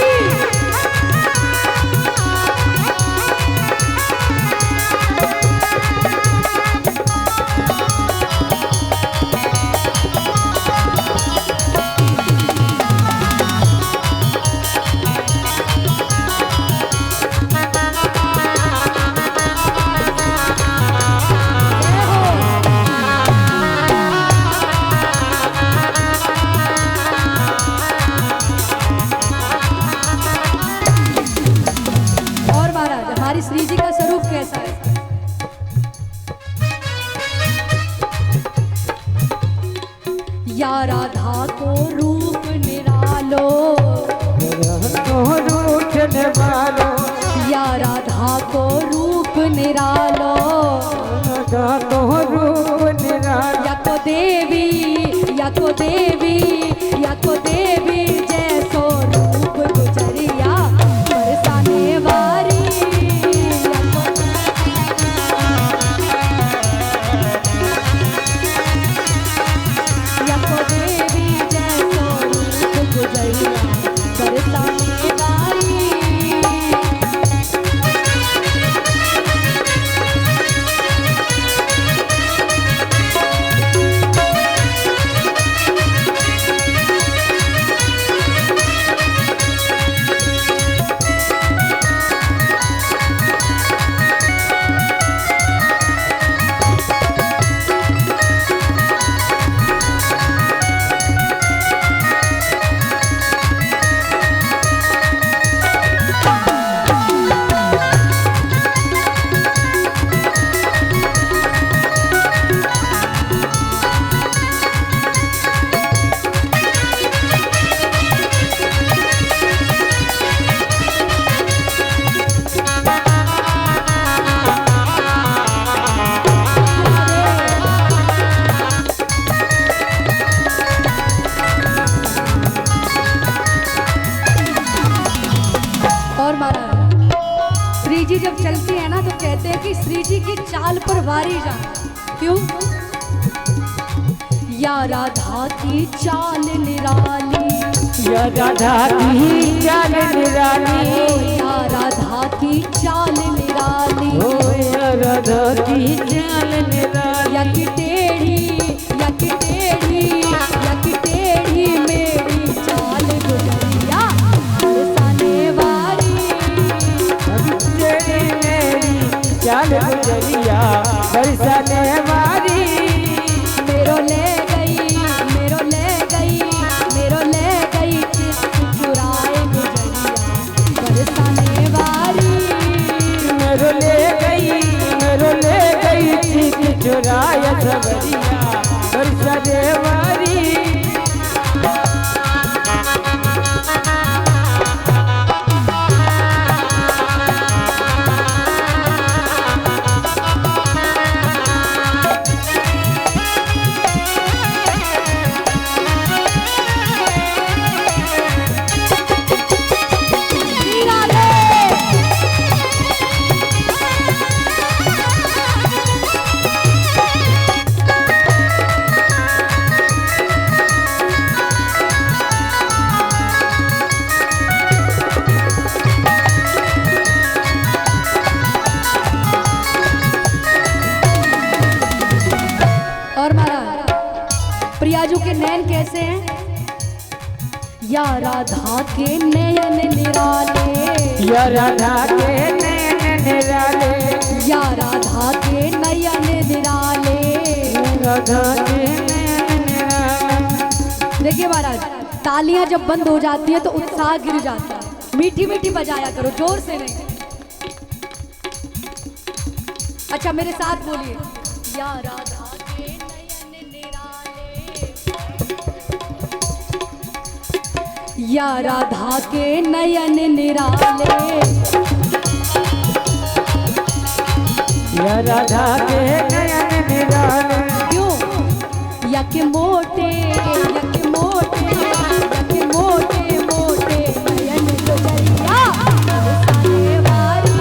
जय हो। और महाराज, हमारी श्री जी का स्वरूप कैसा है? या राधा को रूप निरालो, तो रूठने वालो या राधा को रूप निरालो। तो रूप निराला। या को देवी, या को देवी, या को देवी जैसो रूप गुजरिया बरसाने वाली। या को या को देवी जैसो रूप गुजरिया बरसाने वाली। ऐसी श्री जी की चाल पर वारी जाना। क्यों? या राधा की चाल निराली, या राधा की चाल निराली, या राधा की चाल निराली, ओ या राधा की चाल निराली। या की टेढ़ी, या की टेढ़ी, या की टेढ़ी मेरी चाल गुजरिया बरसाने वाली, तेरी मेरी चाल गुजरिया बरसाने वाली। मेरो ले गई, मेरो ले गई, मेरो ले गई चित चुराए गुजरिया बरसाने वाली, मेरो ले गई चित चुराए सवरिया बरसाने वाली। और महाराज प्रियाजू के नैन कैसे हैं? या राधा के नयन निराले, या राधा के नैन निराले, या राधा के नयन निराले, राधा के नैन निराले। देखिए महाराज, तालियां जब बंद हो जाती है तो उत्साह गिर जाता है। मीठी मीठी बजाया करो, जोर से नहीं। अच्छा मेरे साथ बोलिए, या राधा के नयन निराले, या राधा के नयन निराले, या राधा के नयन निराले। क्यों? या के मोटे, या के मोटे, या के मोटे मोटे नयन गुजरिया बरसाने वाली,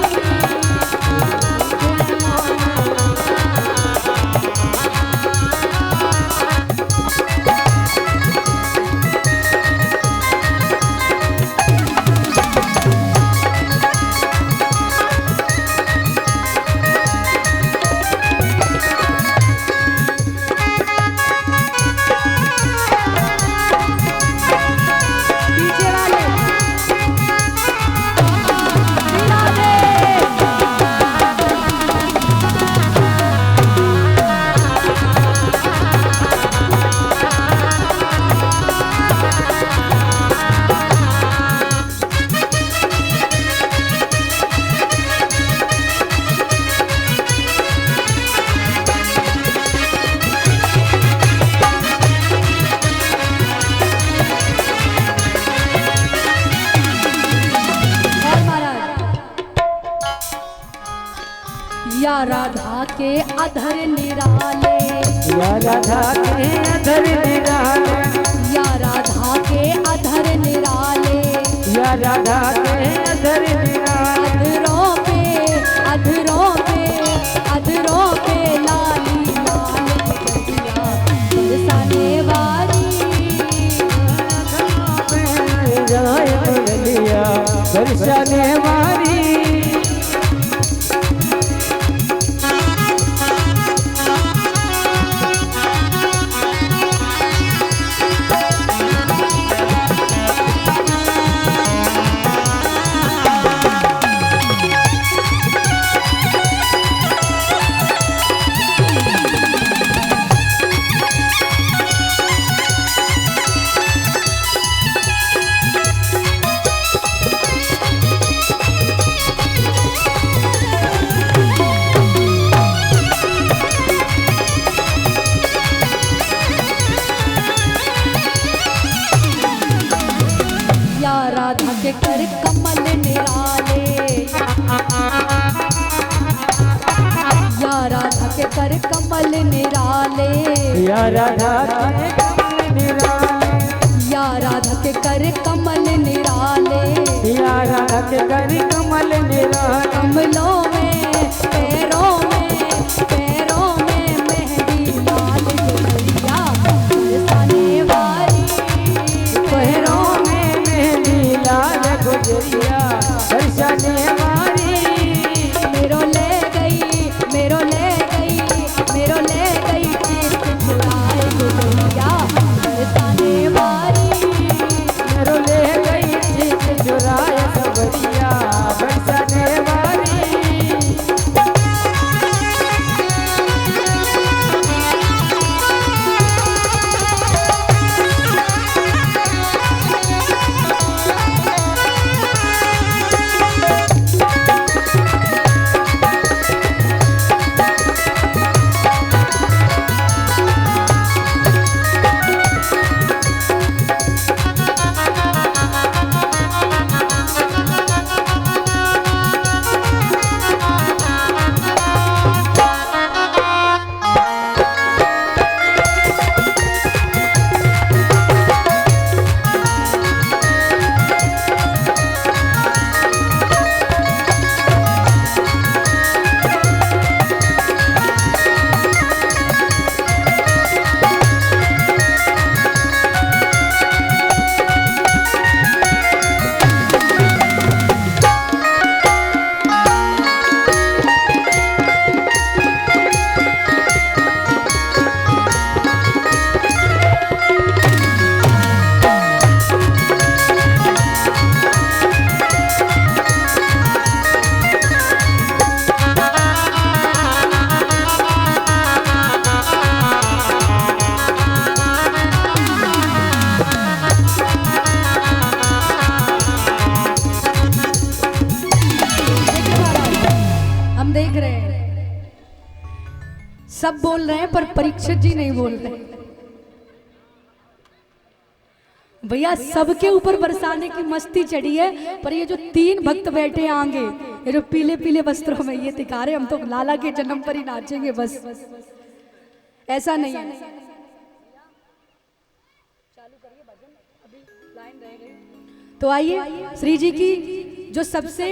या राधा के अधर निराले, या राधा के अधर निराले, या राधा के अधर निराले, या राधा के अधर निराले। अधरों पे, अधरों पे, अधरों पे लाली लाल गुजरिया बरसाने वाली, जाए मुरलिया बरसाने वाली। या राधा के कर कमल निराले, या राधा के कर कमल निराले, या राधा के कमल निराले, या राधा के कर कमल निराले, या राधा के कर कमल निराले। कमलों में पैरों सब बोल रहे हैं पर परीक्षित जी नहीं बोल रहे। भैया सबके ऊपर बरसाने की मस्ती चढ़ी है, पर ये जो 3 भक्त बैठे हैं आगे, ये जो पीले पीले वस्त्रों में, ये दिखा रहे हम तो लाला के जन्म पर ही नाचेंगे बस। ऐसा नहीं है। तो आइए श्री जी की जो सबसे,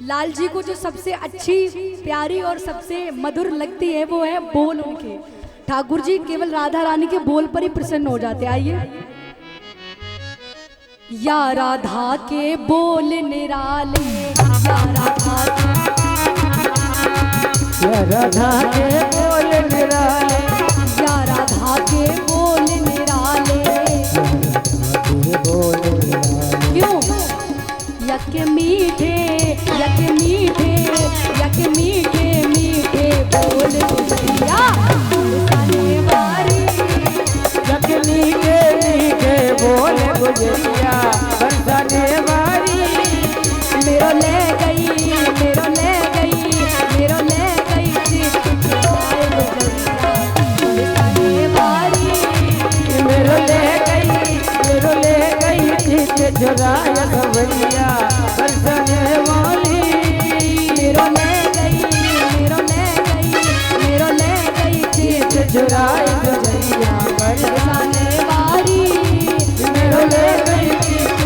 लाल जी को जो सबसे अच्छी प्यारी और सबसे मधुर लगती है वो है बोल उनके। ठाकुर जी केवल राधा रानी के बोल पर ही प्रसन्न हो जाते। आइए। या राधा के बोल निराले, या राधा के बोल निराले, या राधा के बोल निराले। क्यों? यक मीठे, यक मीठे, यक मीठे मीठे बोल गुजरिया बरसाने वारी। यक मीठे मीठे बोल गुजरिया बरसाने वारी। मेरो ले गई, मेरो ले गई, मेरो ले गई चित चुराए गुजरिया बरसाने वारी। मेरो ले गई, मेरो ले गई चित चुराए गुजरिया बरसाने वाली। मेरो ले गई, मेरो ले गई, मेरो ले गई चित चुराए गुजरिया बरसाने वारी। मेरो ले गई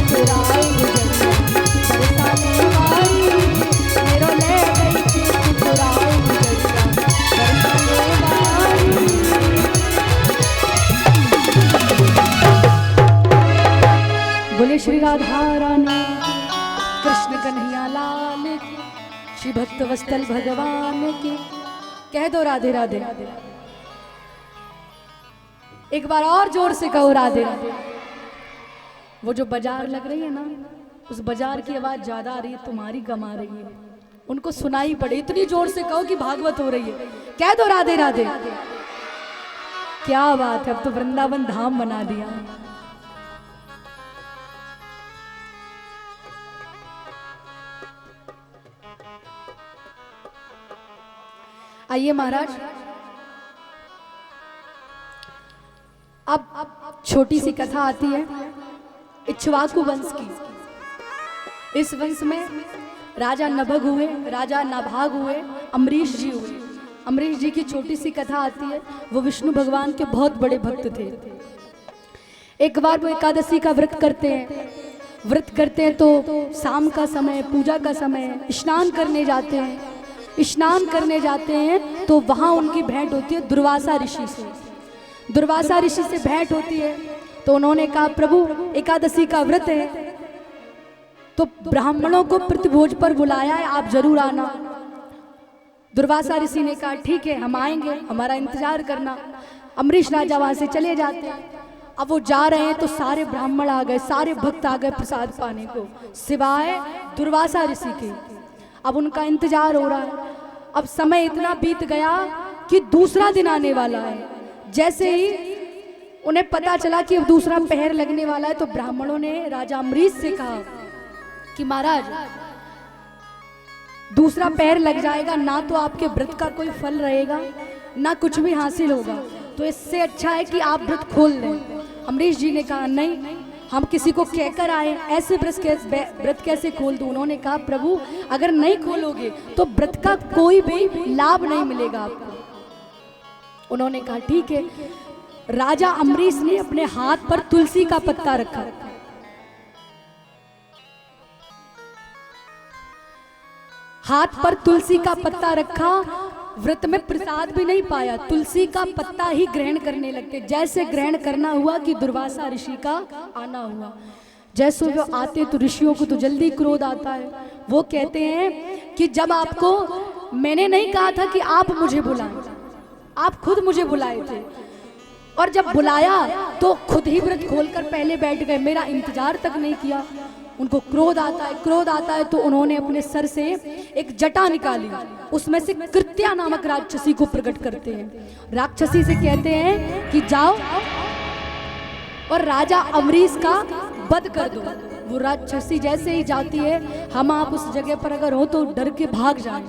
चुराए गुजरिया बरसाने वारी। मेरो ले गई चित चुराए गुजरिया बरसाने वारी। बोले श्री राधा रानी कृष्ण कन्हैया लाल की, श्री भक्त वत्सल भगवान की। कह दो राधे राधे। एक बार और जोर से कहो राधे राधे। वो जो बाजार लग रही है ना, उस बाजार की आवाज ज्यादा आ रही है, तुम्हारी कम आ रही है। उनको सुनाई पड़े, इतनी जोर से कहो कि भागवत हो रही है। कह दो राधे राधे। क्या बात है, अब तो वृंदावन धाम बना दिया। आइए महाराज, अब छोटी सी कथा आती है इक्ष्वाकु वंश की। इस वंश में राजा नभग हुए, राजा नाभाग हुए, अम्बरीश जी हुए। अम्बरीश जी की छोटी सी कथा आती है। वो विष्णु भगवान के बहुत बड़े भक्त थे। एक बार वो एकादशी का व्रत करते हैं। व्रत करते हैं तो शाम का समय, पूजा का समय, स्नान करने जाते हैं। स्नान करने जाते हैं तो वहाँ उनकी भेंट होती है दुर्वासा ऋषि से। दुर्वासा ऋषि से भेंट होती है तो उन्होंने कहा, प्रभु एकादशी का व्रत है तो ब्राह्मणों को प्रतिभोज पर बुलाया है, आप जरूर आना। दुर्वासा ऋषि ने कहा ठीक है, हम आएंगे, हमारा इंतजार करना। अम्बरीश राजा वहां से चले जाते हैं। अब वो जा रहे हैं तो सारे ब्राह्मण आ गए, सारे भक्त आ गए प्रसाद पाने को, सिवाय दुर्वासा ऋषि के। अब उनका इंतजार हो रहा है। अब समय इतना बीत गया कि दूसरा दिन आने वाला है। जैसे ही उन्हें पता चला कि अब दूसरा पहर लगने वाला है तो ब्राह्मणों ने राजा अम्बरीश से कहा कि महाराज दूसरा पहर लग जाएगा, ना तो आपके व्रत का कोई फल रहेगा, ना कुछ भी हासिल होगा, तो इससे अच्छा है कि आप व्रत खोल लें। अम्बरीश जी ने कहा नहीं, हम किसी को कहकर आए, ऐसे व्रत कैसे खोल दूं। उन्होंने कहा प्रभु अगर नहीं खोलोगे तो व्रत का कोई भी लाभ नहीं मिलेगा आपको। उन्होंने कहा ठीक है। राजा अम्बरीश ने अपने हाथ पर तुलसी का पत्ता रखा। हाथ पर तुलसी का पत्ता रखा, व्रत में प्रसाद भी नहीं पाया, तुलसी का पत्ता ही ग्रहण करने लगते। जैसे ग्रहण करना हुआ कि दुर्वासा ऋषि का आना हुआ। जैसे वो आते तो ऋषियों को तो जल्दी क्रोध आता है। वो कहते हैं कि जब आपको, मैंने नहीं कहा था कि आप मुझे बुलाएं, आप खुद मुझे बुलाए थे, और जब बुलाया तो खुद ही व्रत खोलकर पहले बैठ गए, मेरा इंतजार तक नहीं किया। उनको क्रोध आता है। क्रोध आता है तो उन्होंने अपने सर से एक जटा निकाली, उसमें से कृत्या नामक राक्षसी को प्रकट करते हैं। राक्षसी से कहते हैं कि जाओ और राजा अम्बरीश का वध कर दो। वो राक्षसी जैसे ही जाती है, हम आप उस जगह पर अगर हो तो डर के भाग जाएं।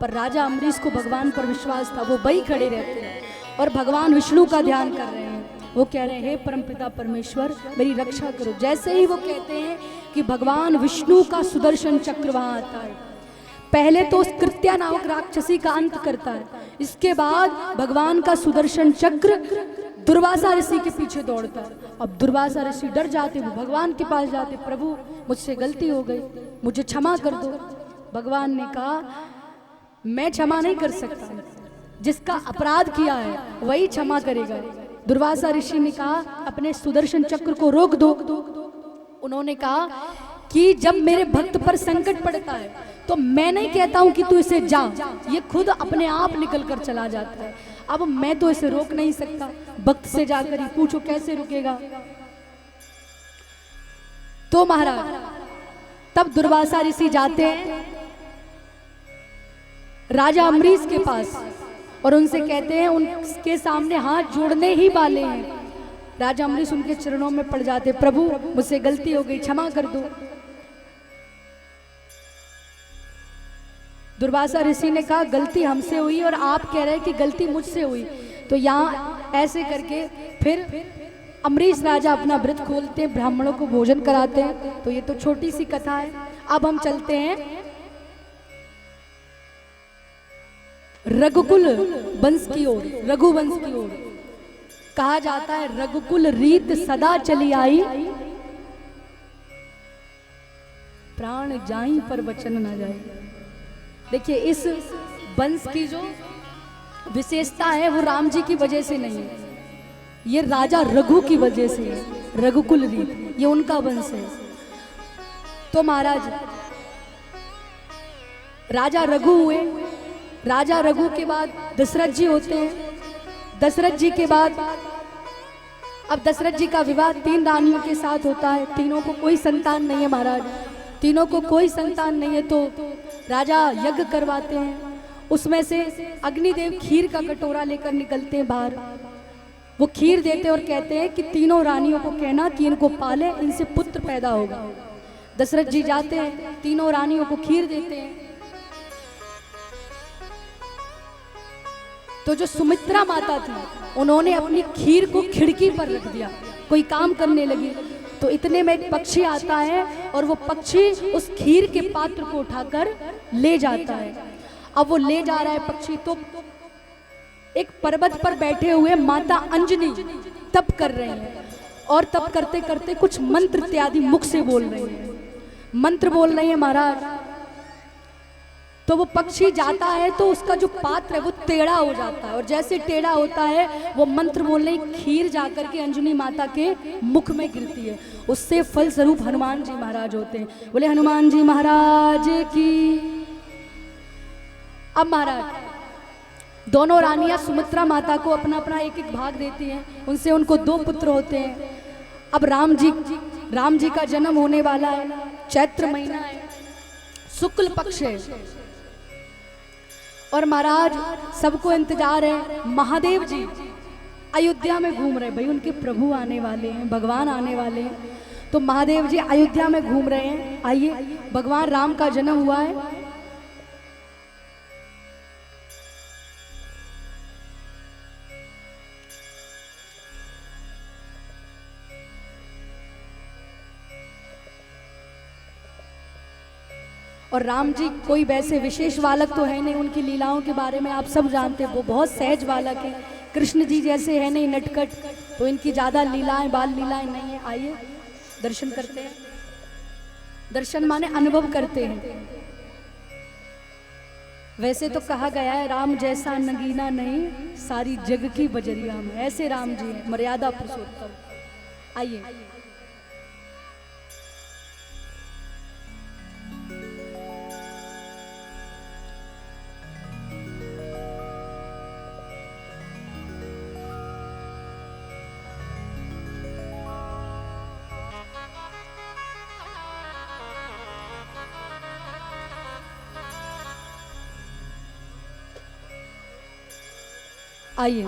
पर राजा अम्बरीश को भगवान पर विश्वास था। वो वही खड़े रहते हैं और भगवान विष्णु का ध्यान कर रहे हैं। वो कह रहे हैं, हे परमपिता परमेश्वर मेरी रक्षा करो। जैसे ही वो कहते हैं कि भगवान विष्णु का सुदर्शन चक्र वहां आता है। पहले तो उस कृत्या नामक राक्षसी का अंत करता है, इसके बाद भगवान का सुदर्शन चक्र दुर्वासा ऋषि के पीछे दौड़ता है। अब दुर्वासा ऋषि डर जाते, वो भगवान के पास जाते, प्रभु मुझसे गलती हो गई, मुझे क्षमा कर दो। भगवान ने कहा, मैं क्षमा नहीं कर सकता, जिसका अपराध किया है वही क्षमा करेगा। दुर्वासा ऋषि ने कहा, अपने सुदर्शन चक्र को रोक दो। उन्होंने कहा कि जब मेरे भक्त पर संकट पड़ता है तो मैं नहीं कहता हूं कि तू इसे जा, ये खुद अपने आप निकल कर चला जाता है। अब मैं तो इसे रोक नहीं सकता, भक्त से जाकर ही पूछो कैसे रुकेगा। तो महाराज तब दुर्वासा ऋषि जाते हैं राजा अम्बरीश के पास और उनसे कहते हैं, उनके सामने हाथ जोड़ने ही वाले हैं। राजा अम्बरीश उनके चरणों में पड़ जाते, प्रभु मुझसे गलती हो गई, क्षमा कर दो। दुर्वासा ऋषि ने कहा, गलती हमसे हुई और आप कह रहे हैं कि गलती मुझसे हुई। तो यहाँ ऐसे करके फिर अम्बरीश राजा अपना व्रत खोलते हैं, ब्राह्मणों को भोजन कराते हैं। तो ये तो छोटी सी कथा है। अब हम चलते हैं रघुकुल वंश की ओर, रघुवंश की ओर। कहा जाता है, रघुकुल रीत सदा चली आई, प्राण जाई पर वचन न जाए। देखिए, इस वंश की जो विशेषता है वो राम जी की वजह से नहीं है, ये राजा रघु की वजह से है। रघुकुल रीत ये उनका वंश है। तो महाराज राजा रघु हुए, राजा रघु के बाद दशरथ जी होते हैं। दशरथ जी के बाद अब दशरथ जी का विवाह 3 रानियों के साथ होता है। तीनों को कोई संतान नहीं है महाराज, तीनों को कोई संतान नहीं है। तो राजा यज्ञ करवाते हैं, उसमें से अग्निदेव खीर का कटोरा लेकर निकलते हैं बाहर। वो खीर देते हैं और कहते हैं कि तीनों रानियों को कहना कि इनको पाले, इनसे पुत्र पैदा होगा। दशरथ जी जाते हैं, तीनों रानियों को खीर देते हैं। तो जो सुमित्रा माता थी, उन्होंने अपनी खीर को खिड़की पर रख दिया, कोई काम करने लगी। तो इतने में एक पक्षी आता है और वो पक्षी उस खीर के पात्र को उठाकर ले जाता है। अब वो ले जा रहा है पक्षी, तो एक पर्वत पर बैठे हुए माता अंजनी तप कर रहे हैं और तप करते करते कुछ मंत्र इत्यादि मुख से बोल रहे हैं, मंत्र बोल रहे हैं महाराज। तो वो पक्षी जाता है तो उसका जो पात्र है वो टेढ़ा हो जाता है, और जैसे टेढ़ा होता है वो मंत्र बोलने खीर जाकर के अंजनी माता के मुख में गिरती है। उससे फल स्वरूप हनुमान जी महाराज होते हैं। बोले हनुमान जी महाराज की। अब महाराज दोनों रानियां सुमित्रा माता को अपना अपना एक एक भाग देती हैं, उनसे उनको 2 पुत्र होते हैं। अब राम जी का जन्म होने वाला है, चैत्र महीना है, शुक्ल पक्ष है, और महाराज सबको इंतजार है। महादेव जी अयोध्या में घूम रहे, भाई उनके प्रभु आने वाले हैं, भगवान आने वाले हैं। तो महादेव जी अयोध्या में घूम रहे हैं। आइए, भगवान राम का जन्म हुआ है। और राम जी कोई वैसे विशेष बालक तो है नहीं, उनकी लीलाओं के बारे में आप सब जानते हैं, वो बहुत सहज बालक है। कृष्ण जी जैसे है नहीं नटखट, तो इनकी ज़्यादा लीलाएं बाल लीलाएं नहीं है। आइए दर्शन करते हैं। दर्शन माने अनुभव करते हैं। वैसे तो कहा गया है, राम जैसा नगीना नहीं सारी जग की बजरिया में, ऐसे राम जी हैं, मर्यादा पुरुषोत्तम। आइए आइए